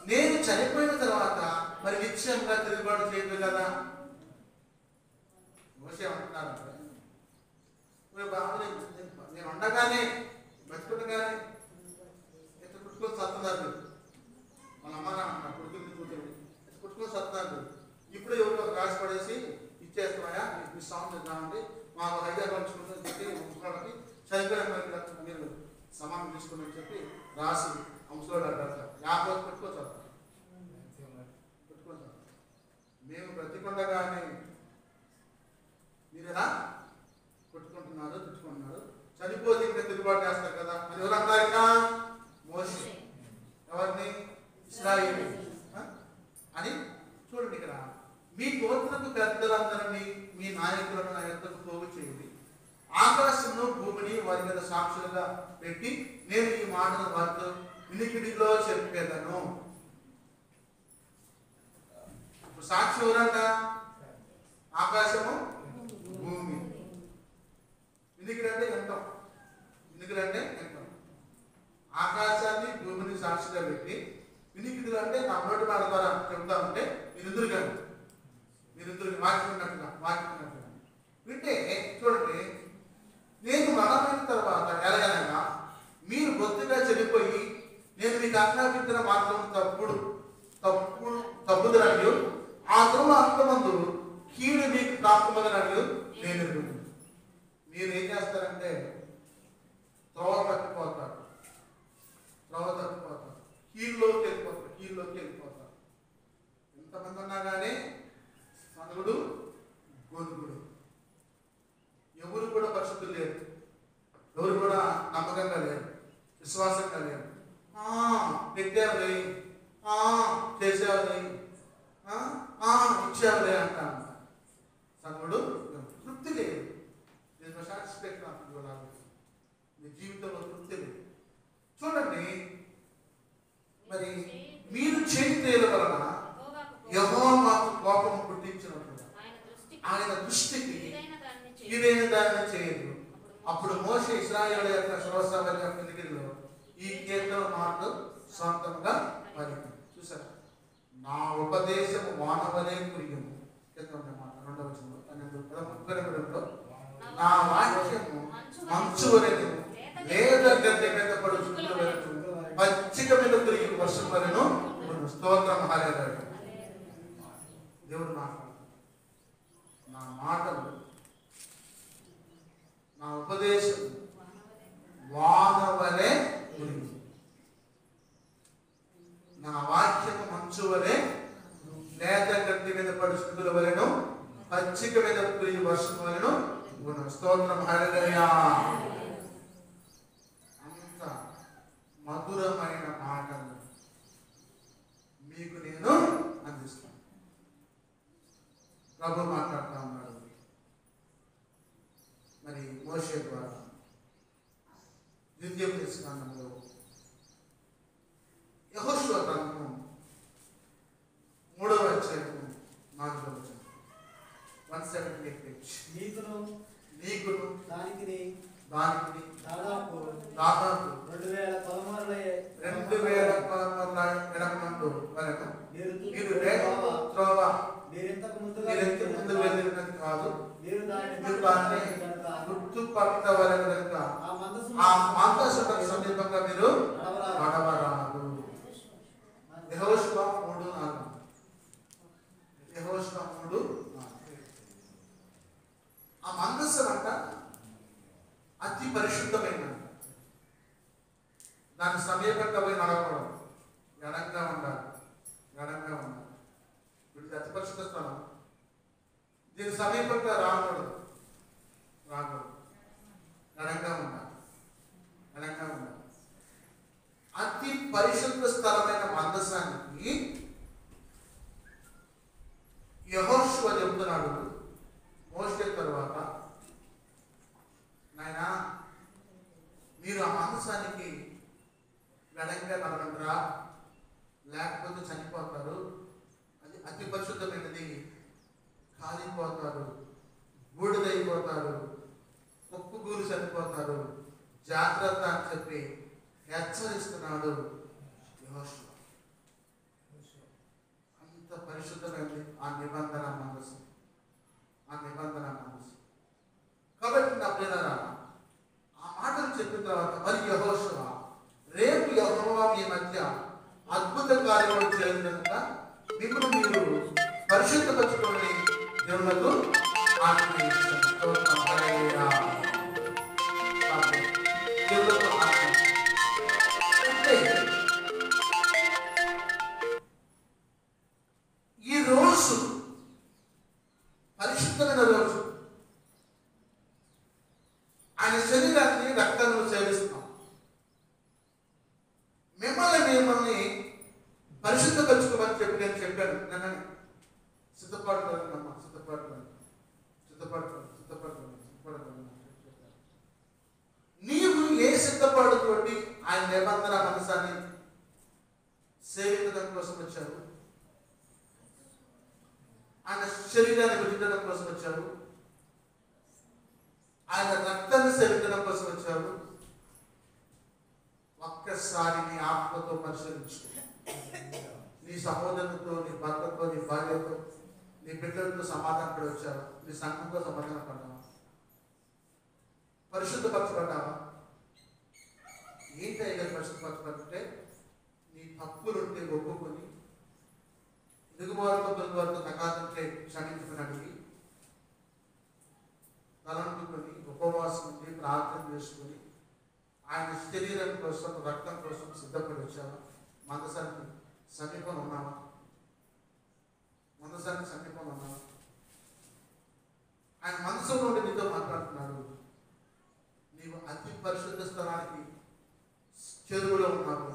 నేను చనిపోయిన తర్వాత మరి నిశ్చయంగా తిరుగుబాటు చేయదు కదా. మోషే వచ్చి ఏమంటున్నారంటే బాబు నేను ఉండగానే బతుకుండగానే ఎంత కుట్టుకొని సత్తున్నారు వాళ్ళ అమ్మ నాన్న కొడుకుని కూతురు కుట్టుకొని సత్తున్నారు. ఇప్పుడు ఎవరు రాసి పడేసి ఇచ్చేస్తున్నాయా మీ సౌండ్ ఇద్దామండి మాకు హైదరాబాద్ పంచుకుంటుందని చెప్పి ముసలాళ్ళకి చనిపోయిన మీరు సమానం తీసుకుని చెప్పి రాసి అంశంలో అడ్డారు 50 రోజులు పెట్టుకోవచ్చు పెట్టుకోవచ్చు. మేము బ్రతికుండగానే మీరేనా కొట్టుకుంటున్నారు తిట్టుకుంటున్నారు, చనిపోతే ఇంకా తిరుగుబాటు చేస్తారు కదా అని ఎవరు అంటారు? ఇంకా మోషే ఎవరిని? ఇశ్రాయేలు అని. చూడండి ఇక్కడ మీ గోత్రపు పెద్దలందరినీ మీ నాయకులను నా యొద్దకు పోగు చేయండి, ఆకాశంలో భూమిని వారి మీద సాక్షులుగా పెట్టి నేను ఈ మాటను వారితో వినికిడిలో చెప్పేదను. ఇప్పుడు సాక్షి ఎవరంట? ఆకాశము భూమి. వినికిడి అంటే వింటాం, వినికిడి అంటే వింటాం. ఆకాశాన్ని భూమిని సాక్షిగా పెట్టి వినికిడులు అంటే నా నోటి మాట ద్వారా చెప్తా ఉంటే మీరిద్దరు వాక్యం వింటే చూడండి. నేను మరణమైన తర్వాత ఎలాగనగా మీరు బొత్తుగా చనిపోయి నేను మీకు ఆజ్ఞాపించిన మార్గం తప్పుదనని ఆ త్రోవ అంతమందు కీడు మీకు ప్రాప్తమని నేను ఎరుగుతాను. మీరు ఏం చేస్తారంటే త్రోవ తప్పిపోతారు, కీళ్ళలోకి వెళ్ళిపోతారు. ఎంతమంది ఉన్నా కానీ సనుగుడు గొనుగుడు, ఎవరు కూడా పరిశుద్ధులు లేరు, ఎవరు కూడా నమ్మకంగా లేరు, విశ్వాసంగా లేరు. పెట్టావులే, చేసావులే, ఇచ్చావులే అంటాను. సనుగుడు తృప్తి లేదు, మీ జీవితంలో తృప్తి లేదు. చూడండి, మరి మీరు చేతిల వలన యెహోవా మాకు కోపం పుట్టించినట్లుగా ఆయన దృష్టికి ఏదైనా దాన్ని చేయదు. అప్పుడు మోషే ఇశ్రాయేలు యొక్క సర్వసభల యొక్క వినికిడిలో ఈ కీర్తన మాట సొంతంగా పలికింది. చూసారా? నా ఉపదేశము వానవలే కురియము. కీర్తన మాట 2వ వచనంలో 12 నా వాక్యము మంచు వలెను లేత గద్దె మీద పడు చుట్టూ వరకు పచ్చిక మీద తిరిగి వర్షం వలెను. స్తోత్రం హల్లెలూయా. దేవుడు నా మాటలు నా ఉపదేశం వాన వలె కురియును, నా వాక్యము మంచు వలె లేత గద్దె మీద పడు చుట్టూ వలెను పచ్చిక మీద తిరిగి వర్షం వలెను. స్తోత్రం హల్లెలూయా. అంత మధురమైన మాటలు మీకు నేను అందిస్తాను. ప్రభు మాట్లాడుతూ ఉన్నాడు మరి మోషే ద్వారా. ద్వితీయోపదేశకాండంలో యెహోషువ గ్రంథము 3వ అధ్యాయము 4వ వచనం 178 పేజ్. నీకును దానికి దాదాపు 2000 కొలమారుల ఎడమనందు వరకు మీరు త్రోవ మీరింతకు ముందు వెళ్ళినది కాదు, మీరు దాన్ని గుర్తుపట్టవలెను కనుక ఆ మందసమునకు సమీపంగా మీరు నడవరాదు. యెహోషువ 3:4. యెహోషువ 3:4. ఆ మందసం అంట అతి పరిశుద్ధమైన, దాని సమీపంగా పోయి నడవడం, ఎడంగా ఉండాలి. వీటికి అతి పరిశుద్ధ స్థలం. దీని సమీపంగా రాకూడదు, ఎడంగా ఉండాలి. అతి పరిశుద్ధ స్థలమైన మందసానికి యెహోషువ చెబుతున్నాడు మోషే తరువాత, నాయనా మీరు ఆ మందసానికి గడంగా నడవండిరా, లేకపోతే చనిపోతారు. అది అతి పరిశుద్ధమైనది, కాలిపోతారు, బూడిదైపోతారు, కుప్పగూలు చనిపోతారు, జాగ్రత్త అని చెప్పి హెచ్చరిస్తున్నాడు యెహోషువ. అంత పరిశుద్ధమైనది ఆ నిబంధన మనసు. ఆయన శరీరాన్ని రక్తాన్ని సేవిస్తున్నాం. మిమ్మల్ని పరిశుద్ధపరచుకోమని చెప్పి నేను చెప్పాను. నన్ను సిద్ధపడుకోవాలమ్మా, సిద్ధపడుకోవాలి. నీవు ఏ సిద్ధపడుతోటి ఆయన నిబంధన మనసాన్ని సేవించడం కోసం వచ్చావు, ఆయన శరీరాన్ని విడిచడం కోసం వచ్చావు, ఆయన రక్తాన్ని సేవించడం కోసం వచ్చావు. ఒక్కసారి నీ ఆత్మతో పరిశీలించు. నీ సహోదరులతో, నీ భర్తతో, నీ భార్యతో, నీ బిడ్డలతో సమాధానపడి వచ్చావు. నీ సంఘంతో సమాధాన పడ్డావా? పరిశుద్ధపరచబడ్డావా? ఏంటి అయ్యారు పరిశుద్ధపరచబడితే? నీ తప్పులుంటే ఒప్పుకొని, ఇరుగువారితో పొరుగువారితో తగాదంటే క్షమించుకుని అడిగి, తలంటుకొని, ఉపవాసం ఉండి ప్రార్థన చేసుకొని, ఆయన శరీరం కోసం, రక్తం కోసం సిద్ధపడి వచ్చావా? మందసానికి సమీపం ఉన్నావా? ఆయన మనసు నుండి నీతో మాట్లాడుతున్నాడు. నీవు అతి పరిశుద్ధ స్థలానికి చెరువులో ఉన్నావు.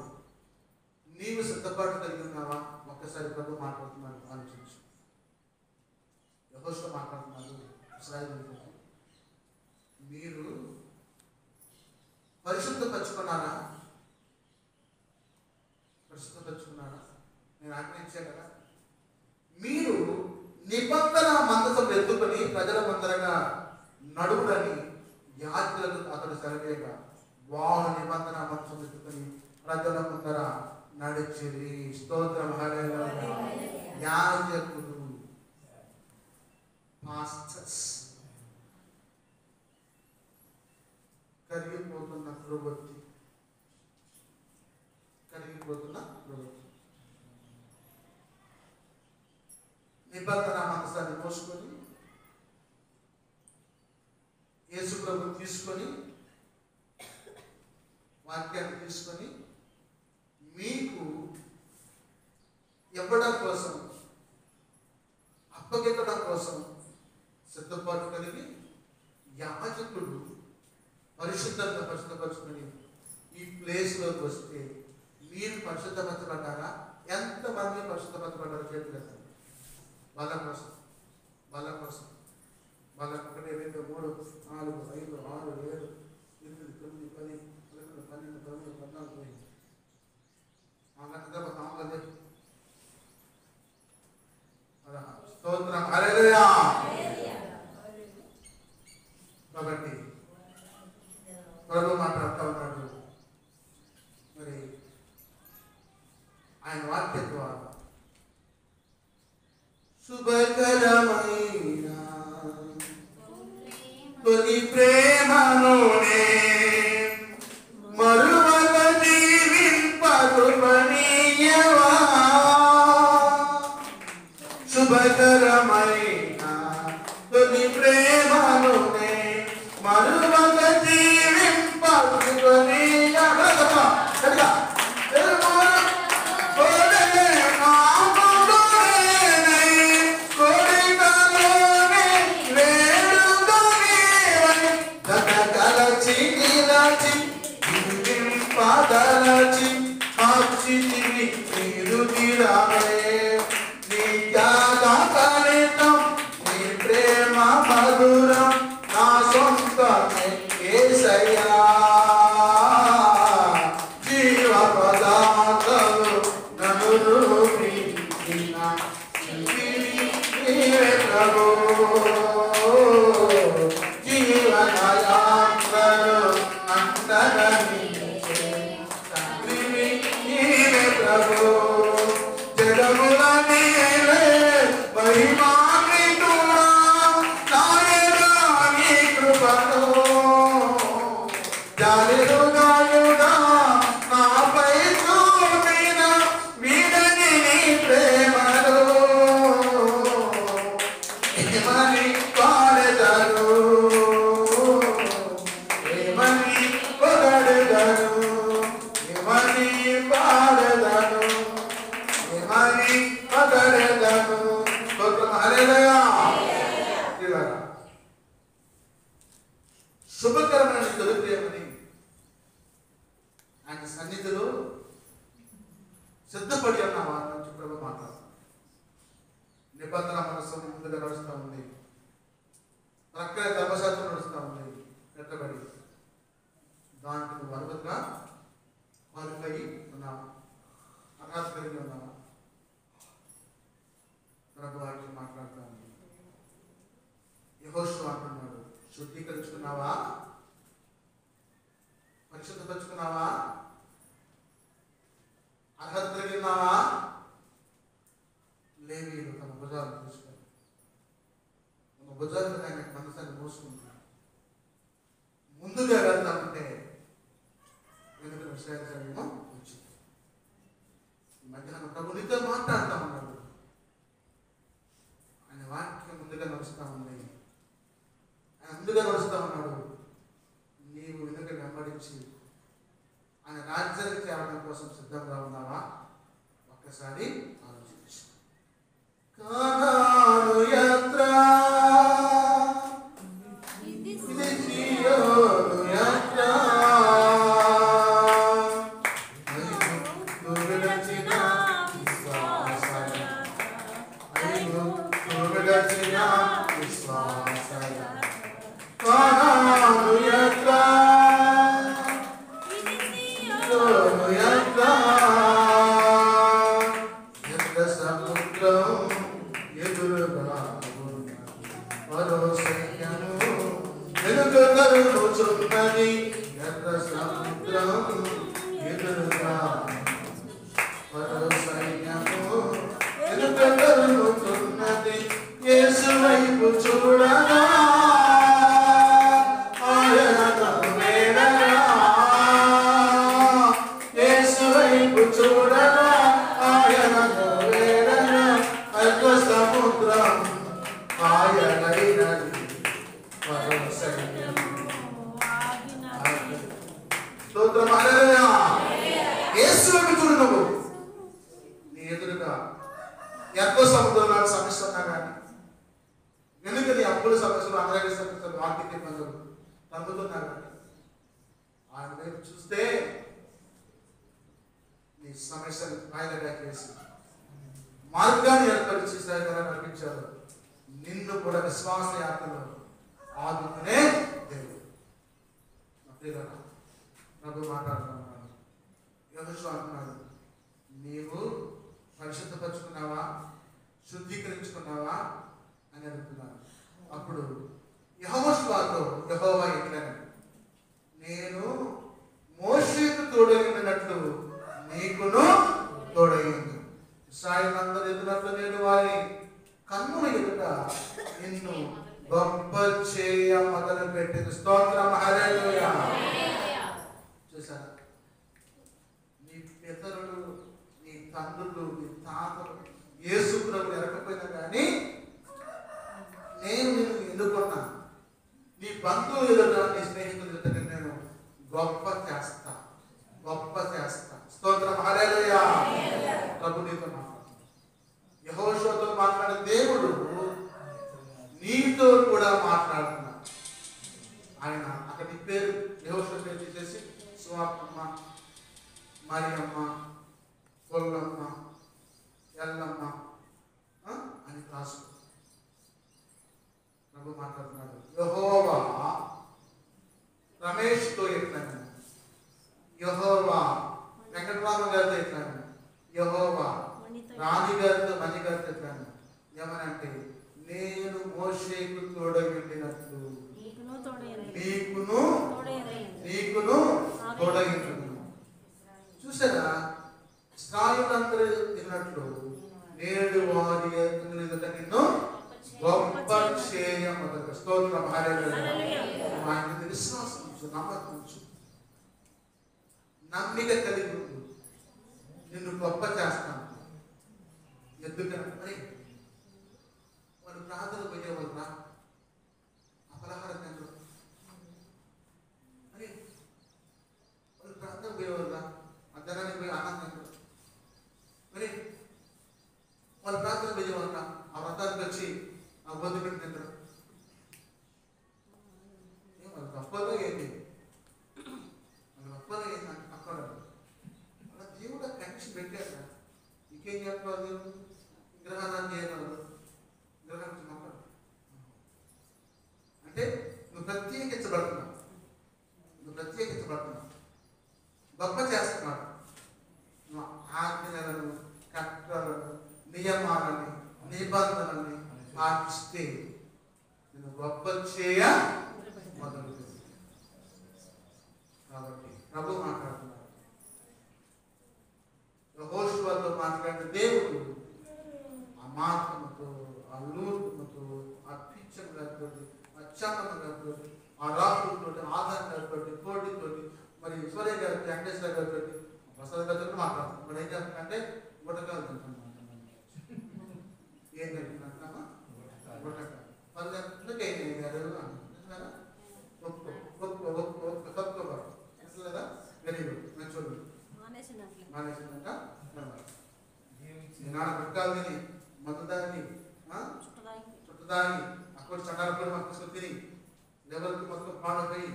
నీవు సిద్ధపాటు కలిగి ఉన్నావా? ఒక్కసారి ప్రభు మాట్లాడుతున్నాడు, ఆలోచించు. యెహోషువ మాట్లాడుతున్నాడు ఇశ్రాయేలుతో, మీరు పరిశుద్ధపరచుకున్నారా? నేను ఆజ్ఞయించాను కదా. మీరు నిబంధన మందసం ఎత్తుకొని ప్రజల ముందరగా నడువులని యాజకులకు అతడు సెలవేయగా, వారు నిబంధన మందసం ఎత్తుకొని ప్రజల ముందర నడిచిరి. స్తోత్రం, హల్లెలూయా. యాజకులు, పాస్టర్స్, కరిగిపోతున్న ప్రవృత్తి, నిబంధన మనసాన్ని మోసుకొని యేసు ప్రభుని తీసుకొని, వాక్యాన్ని తీసుకొని మీకు ఇవ్వడం కోసం, అప్పగించడం కోసం సిద్ధపాటు కలిగి యాజకులు పరిశుద్ధంగా పరిశుద్ధపరచుకొని ఈ ప్లేస్లోకి వస్తే మీరు పరిశుద్ధపరచబడ్డారా? ఎంతమంది పరిశుద్ధపరచబడ్డారో చేతులు ఎత్తండి. వాళ్ళ కోసం 1 2 3 4 5 6 7 8 9 10 11 12 13 14 స్తోత్రం, హల్లెలూయా. కాబట్టి ప్రభు మాట్లాడుతూ ఉన్నాడు. మరి ఆయన వాక్యం ద్వారా శుభకరమైన తొలి ప్రేమనునే మరువక జీవింపగృహనీయవా. శుభకరమైన తొలి ప్రేమనునే మరువక జీవింపగృహనీయవా. పాదలచి మార్చితివి నీరు తీరాలే. నీ త్యాగఫలితం, నీ ప్రేమ మధురం, నా సొంతమే యేసయ్యా. జీవ పదార్థలు నన్ను రూపించిన నీవే ప్రభు. జీవనయాత్రలు అందరని జగముల నీవే మహిమాన్వితుడా, నాయనా నీ కృపతో శుభకరమైన తొలిప్రియమని ఆయన సన్నిధిలో సిద్ధపడి ఉన్నావా నుంచి ప్రభు మాట్లాడుతున్నాడు. నిబంధన మనస్సు ముందుగా నడుస్తూ ఉంది, ప్రక్కన ధర్మశాస్త్రం నడుస్తూ ఉంది, పెట్టబడి దానికి నువ్వు అనుమతిగా క్వాలిఫై ఉన్నావా, అర్హత కలిగి ఉన్నావా? ప్రభు వాటిని మాట్లాడుతూ ఉంది. యెహోషువ అంటున్నాడు, శుద్ధీకరించుకున్నావా, పరిశుద్ధపరుచుకున్నావా, అర్హత కలిగి ఉన్నావా? లేవీయులు తమ భుజాలు తీసుకొని తమ భుజాల మీద ఆయన మనసాన్ని మోసుకుంటున్నారు. ముందుగా వెళ్తామంటే వెనుక విషయాలేమో వచ్చింది. ఈ మధ్యాహ్నం ప్రభు నీతో మాట్లాడుతూ ఉన్నాడు. ఆయన వాక్యం ముందుగా నడుస్తూ ఉంది. ఆయన ముందుగా నడుస్తూ ఉన్నాడు. నీవు వెనుక వెంబడించి ఆయన రాజ్యానికి చేరడం కోసం సిద్ధంగా ఉన్నావా? ఒక్కసారి ఆలోచించు. కానాను యాత్ర, ఇది సీయోను యాత్ర, విడచిన విశ్వాస కానాను యాత్ర, సీయోను యాత్ర, ఎర్ర సముద్రం ఎదురుగా మరో సైన్యము వెనుక కరుచున్నది. ఎర్ర సముద్రం ఎదురుగా మరో సైన్యము వెనుక కరుచున్నది. యేసు వైపు చూడగా ఆయనను వేడగా, యేసు వైపు చూడగా ఆయనను వేడగా, ఎర్ర సముద్రం ఆయనైనది మరో సైన్యము. స్తోత్రం, హల్లెలూయా. యేసు వైపు చూడు. నువ్వు నీ ఎదురుగా ఎర్ర సముద్రం లాంటి సమస్య ఉన్నా కానీ, వెనుక నీ అప్పుల సమస్యలు, అనారోగ్య సమస్యలు, ఆర్థిక ఇబ్బందులు తగ్గుతున్నా కానీ ఆయన వైపు చూస్తే నీ సమస్యలు రాయిగా చేసి మార్గాన్ని ఏర్పరిచి సరిగా నడిపించారు. నిన్ను కూడా విశ్వాస యాత్రలో ఆదుకునే దేవుడు. ప్రభు మాట్లాడుతున్నాడు. యెహోషువ అంటున్నాడు, నీవు పరిశుద్ధపరుచుకున్నావా, శుద్ధీకరించుకున్నావా అని అడుగుతున్నాను. అప్పుడు యెహోషువతో యెహోవా ఇట్లని, నేను మోషేకు తోడైనట్లు నీకును తోడైంది. ఇశ్రాయేలులందరూ ఎదురట్లు నేను వారి కన్నుల ఎదుట నిన్ను గొప్ప చేయ మొదలు పెట్టింది. స్తోత్రం, హల్లెలూయా. చూసారా, నీ పితరులు, నీ తండ్రులు, నీ తాతలు యేసు ప్రభు ఎరకపోయినా కానీ నేను నిన్ను ఎన్నుకున్నా. నీ బంధువులు ఎదుట, నీ స్నేహితులు ఎదుట నేను గొప్ప చేస్తా, గొప్ప చేస్తా. స్తోత్రం, హల్లెలూయా. ప్రభు నీతో మాట్లాడుతున్నాడు. యెహోషువతో మాట్లాడే దేవుడు నీతో కూడా మాట్లాడుతున్నాడు. ఆయన అక్కడ నీ పేరు యెహోషువ పేరు తీసేసి సువార్తమ్మ, మరియమ్మ, కొల్లమ్మ, ఎల్లమ్మ అని రాసు. ప్రభు మాట్లాడుతున్నాడు. యెహోవా రమేష్తో ఎట్లాను, యెహోవా వెంకటరామ గారితో ఎట్లాను, యెహోవా రాణి గారితో, మణి గారితో ఎట్లాను. ఏమనంటే, నేను మోషేకు తోడై ఉండినట్లు నీకును తోడై ఉంటున్నాను. చూసారా, ఇశ్రాయేలులందరూ తిన్నట్లు నేడు వారి ఎదుట నిన్ను గొప్ప చేయ మొదలు. స్తోత్రం, హల్లెలూయా. ఆయన మీద విశ్వాసం ఉంచు, నమ్మకం ఉంచు, నమ్మిక కలిగి ఉండు. నిన్ను గొప్ప చేస్తాను. ఎందుకని మరి వాళ్ళు ప్రార్థన పోయేవాళ్ళు రా, అపలహారం తినరు. మరి వాళ్ళు ప్రార్థన పోయేవాళ్ళు రా, మధ్యాహ్నానికి పోయి అన్నం తినరు. మరి వాళ్ళు ప్రార్థన పోయేవాళ్ళు రా, ఆ వ్రతానికి వచ్చి ఆ బొద్దు పెట్టి తింటారు. వాళ్ళు తప్పగా ప్రత్యేకించబడుతున్నావు, గొప్ప చేస్తున్నాడు. నువ్వు ఆజ్ఞలను, కట్టలను, నియమాలని, నిబంధనలని పాటిస్తే నేను గొప్ప చేయ మొదలు. కాబట్టి ప్రభు మాట్లాడుతున్నాడు. యెహోషువతో మాట్లాడిన దేవుడు ఆ మార్గముతో, ఆ లూటుతో, ఆ పిచ్చములతో, ఆ చందములతో, ఆ రాకులతో, ఆధార్ గారితో, కోడితో, మరి ఈశ్వరయ్య గారితో, వెంకటేశ్వర గారితో, ప్రసాద్ గారితో మాట్లాడుతున్నాం. మరి ఏం చేస్తానంటే గుటకాలు తింటున్నాం. ఏం తింటున్నామా? గుటకాలు. వాళ్ళు ఎందుకే గారు అంటున్నారా? ఒప్పుకో ఒప్పుకో ఒప్పుకో ఒప్పుకో లేదా? వెరీ గుడ్, మంచోడు. మానేసిందంట. నాన్న గుట్కాలు తిని, మందు తాగి, చుట్టు తాగి, అక్కడ చండాలపడి మొత్తం తిని, లెవెల్కి మొత్తం పాడపోయి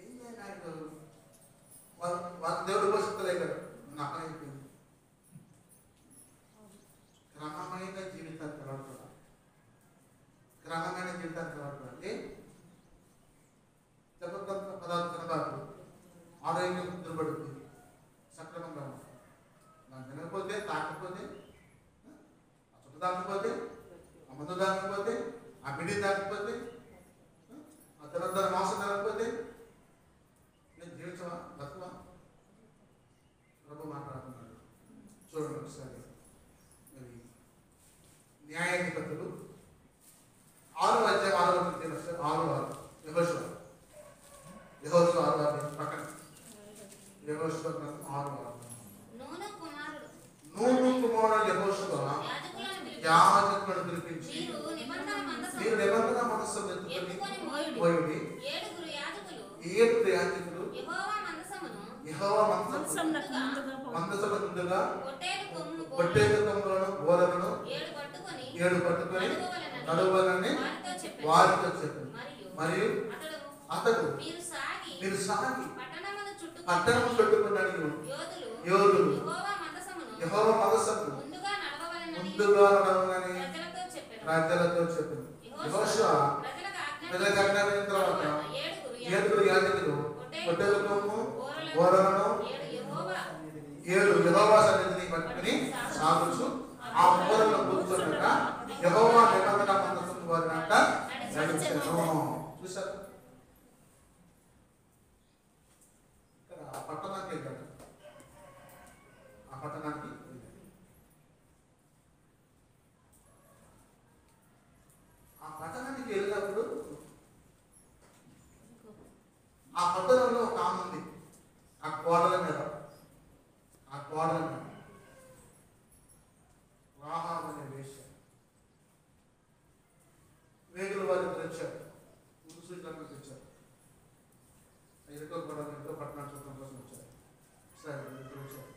ఏం చేయాలి ఆయన? వాళ్ళ దేవుడు పోషిస్తలేరు. నాకు అయిపోయింది. క్రమమైన జీవితాన్ని కలవడం, క్రమమైన జీవితాన్ని కలవడం అంటే పదార్థ తినబాటు, ఆరోగ్యం దుర్బడుతుంది, సక్రమంగా ఉంటుంది. దాన్ని తినకపోతే, తాకపోతే, ఆ చుట్ట దాకపోతే, ఆ మందు దాకపోతే, ఆ బిడి దాకపోతే, ఆ తన మాంసం దాకపోతే నేను జీవించవా, బతువా? ప్రభు మాట్లాడుతున్నాడు. చూడండి ఒకసారి. మరి న్యాయాధిపతులు 6వ అధ్యాయం 6వ వచనం 6 యెహోషువ 6 పక్కన యెహోషువ 6 నూను కుమారుడు యెహోషువ యాజకులను పిలిపించి మీరు నిబంధన మందసం ఎత్తుకొని పోయుడి. 7 యాజకులు యెహోవా మందసము ముందుగా పొట్టేలు కొమ్ములను, గోరలను 7 పట్టుకొని నడువలని వారితో చెప్పారు. మరియు అతడు మీరు సాగి పట్టణము చుట్టుకున్నాడు యోధులు యెహోవా మందసమును ముందుగా నడవాలని ప్రజలతో చెప్పారు. యెహోషువ ప్రజలకు ఆజ్ఞాపించిన తర్వాత 7 యాజకులు పొట్టేలు కొమ్ము, గోరలను 7 యెహోవా సన్నిధిని పట్టుకుని సాగుచు ఆ మూలలో కూర్చున్నట యెహోవా నిబంధన మందసము వారినంట నడిచాను. చూసారు? ఇక్కడ ఆ పట్టణానికి వెళ్ళాడు. ఆ పట్టణానికి వెళ్ళాడు. ఆ పట్టణానికి వెళ్ళినప్పుడు ఆ పట్టణంలో ఒక ఆమె ఉంది. ఆ కోడల మీద రాహాబు అనే వేశ్య. వేగుల వారి వచ్చారు, ముందు సూచనలకు వచ్చారు. ఎదుకో కూడా ఎంతో పట్టణాలు చూడటం కోసం వచ్చారు. సరే ఇద్దరు వచ్చారు.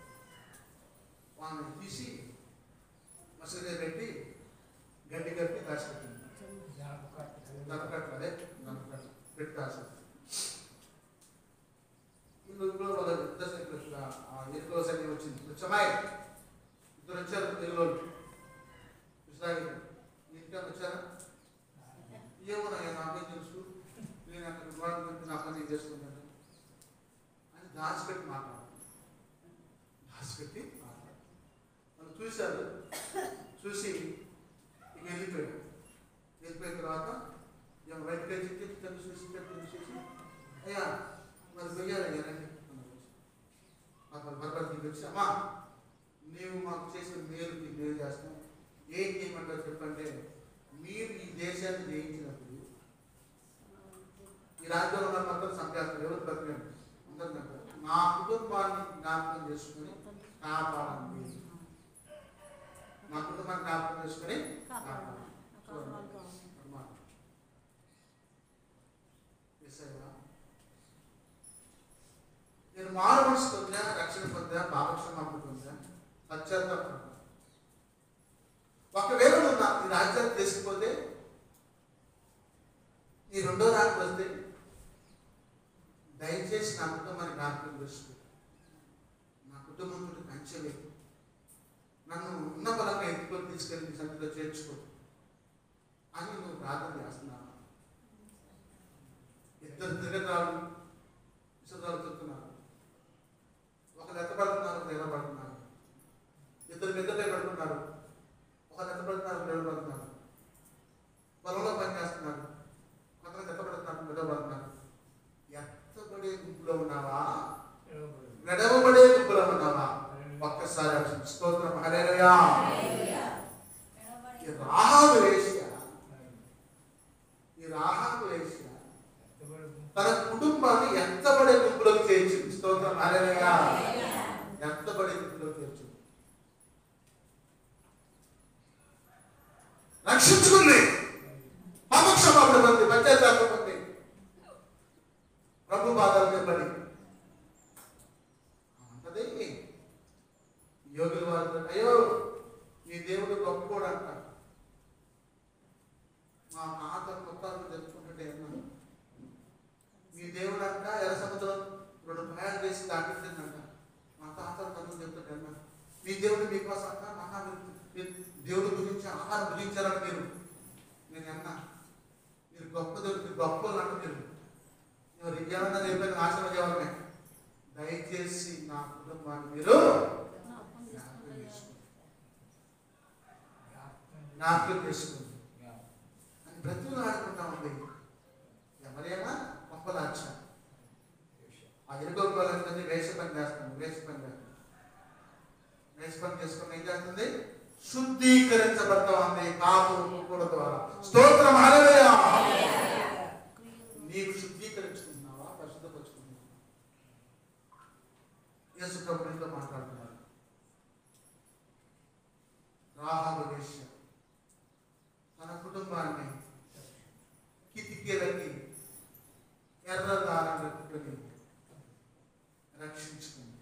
వాళ్ళని తీసి మసీదు పెట్టి గడ్డి కట్టి దాచిపెట్టింది. దనకట్లదే దనకట్ల పెట్టి దాచిపెట్టింది. ఇల్లు వాళ్ళ ఇద్దరు సైకిల్ ఎరుకల సైకిల్ వచ్చింది. వచ్చామాయి ఇద్దరు వచ్చారు. తెలుగులో ఇంటికి వచ్చారా? ఏమో నాకేం తెలుసు, నేను అక్కడ గురించి నా పని చేసుకుంటాను అని దాచిపెట్టి మాట్లాడుతున్నాను. వాళ్ళు చూశారు. చూసి ఇక వెళ్ళిపోయాడు. వెళ్ళిపోయిన తర్వాత బయటకు వెళ్ళి చూసి అయ్యా మరి వెయ్యాలయ్యా రండి అన్నారు. భర్తకి వచ్చి అమ్మా నీవు మాకు చేసిన మేలు నీకు మేలు చేస్తాం. ఏం చేయమంటారు చెప్పంటే, మీరు ఈ దేశాన్ని జయించినప్పుడు ఈ రాజ్యంలో ఉన్న మొత్తం సంఖ్యాస్తారు, ఎవరు బ్రతకండి అందరూ అంటారు. నా కుటుంబాన్ని జ్ఞాపకం చేసుకుని కాపాడండి. నా కుటుంబాన్ని జ్ఞాపకం చేసుకుని కాపాడండి. నేను మారు మనసు పొందా, రక్షణ పొందా, పాపక్షమాపణ పొందా, పశ్చాత్తాపం. ఒకవేళ నువ్వు ఈ రాజ్యాన్ని తీసుకుపోతే, ఈ 2వ రాత్రి వస్తే దయచేసి నా కుటుంబాన్ని జ్ఞాపకం చేసుకో. నా కుటుంబంతో కంచెలే, నన్ను ఉన్న బలంగా ఎత్తుకొని తీసుకెళ్ళి నీ సన్నిధిలో చేర్చుకో అని నువ్వు ప్రార్థన చేస్తున్నావు. రాహాబు వేశ్య తన కుటుంబాన్ని ఎంతబడే గుంపులోకి చేర్చింది. స్తోత్రం హల్లెలూయా. ఎంతబడే గుంపులోకి చేర్చింది, రక్షించుకుంది, పాపక్షమాపణ పొంది, పశ్చాత్తాపం పొంది, ప్రభు పాదాల మీద పడి అంటది. యోగులు వారు అయ్యో నీ దేవుడు గొప్పవాడు అంట, మా తాత మొత్తాన్ని తెచ్చుకుంటుంటే అన్నాను, మీ దేవుడు అంట ఎర్ర సముద్రం 2 ప్రయాణం చేసి దాటిందంట, మా తాత తను చెప్తుంటే అన్నాను, మీ దేవుడు మీకోసం అంట మహా దేవుడు గురించి ఆహారం భుజించారని నేను అన్నా, మీరు గొప్ప దేవుడు, మీరు గొప్ప అంటే మీరు ఏమన్నా చెప్పాను నాశనం చేయవాలనే, దయచేసి నా కుటుంబాన్ని మీరు జ్ఞాపకం చేసుకోండి అని బ్రతుకులు ఆడుకుంటా ఉంది. ఎవరైనా పంపలాచ ఆ ఎరుగోపాలని వేష పని చేస్తాను, వేష పని చేసుకుని ఏం చేస్తుంది, శుద్ధీకరించబడతా ఉంది పాపము కూడా ద్వారా. స్తోత్రం హల్లెలూయా. నీవు శుద్ధీకరించుకుంటున్నావా, పరిశుద్ధపరుచుకుంటున్నావా? యేసు ప్రభువుతో మాట్లాడుతున్నారు. రాహాబు వేశ్య తన కుటుంబాన్ని కిటికీలకి ఎర్ర దారం పెట్టుకొని రక్షించుకుంది.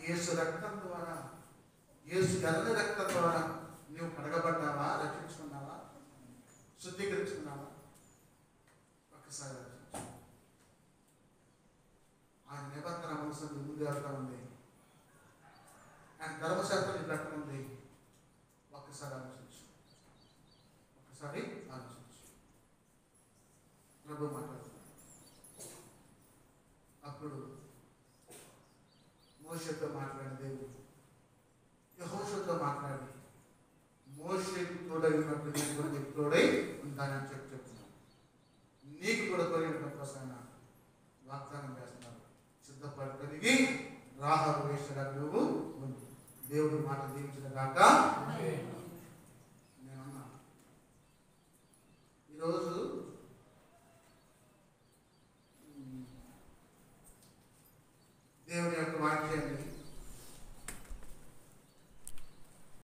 యేసు రక్తం ద్వారా, యేసు ఎర్ర రక్తం ద్వారా నీవు కడగబడ్డావా, రక్షించుకున్నావా, శుద్ధీకరించుకున్నావా? ఒకసారి రక్షించు. ఆయన నిబంధన మనసు ముందు వెళ్తా ఉంది, ఆయన ధర్మశాస్త్రం ప్రకటన ఉంది. ఒకసారి ఆలోచించు, ఒకసారి ఆలోచించు. ప్రభు మాట్లాడుతున్నాడు. అప్పుడు మోషేతో మాట్లాడిన దేవుడు యెహోషువతో మాట్లాడి, మోషేకు తోడై ఉన్నట్టు నేను కూడా నీకు తోడై ఉంటానని చెప్తున్నాను. నీకు కూడా తోడై ఉండడం కోసం వాగ్దానం చేస్తున్నాను. సిద్ధపడి రాహాబు వేశ్యగా నువ్వు ఉంది. దేవుడు మాట దీవించిన కాక. నేనన్నా ఈరోజు దేవుని యొక్క వాక్యాన్ని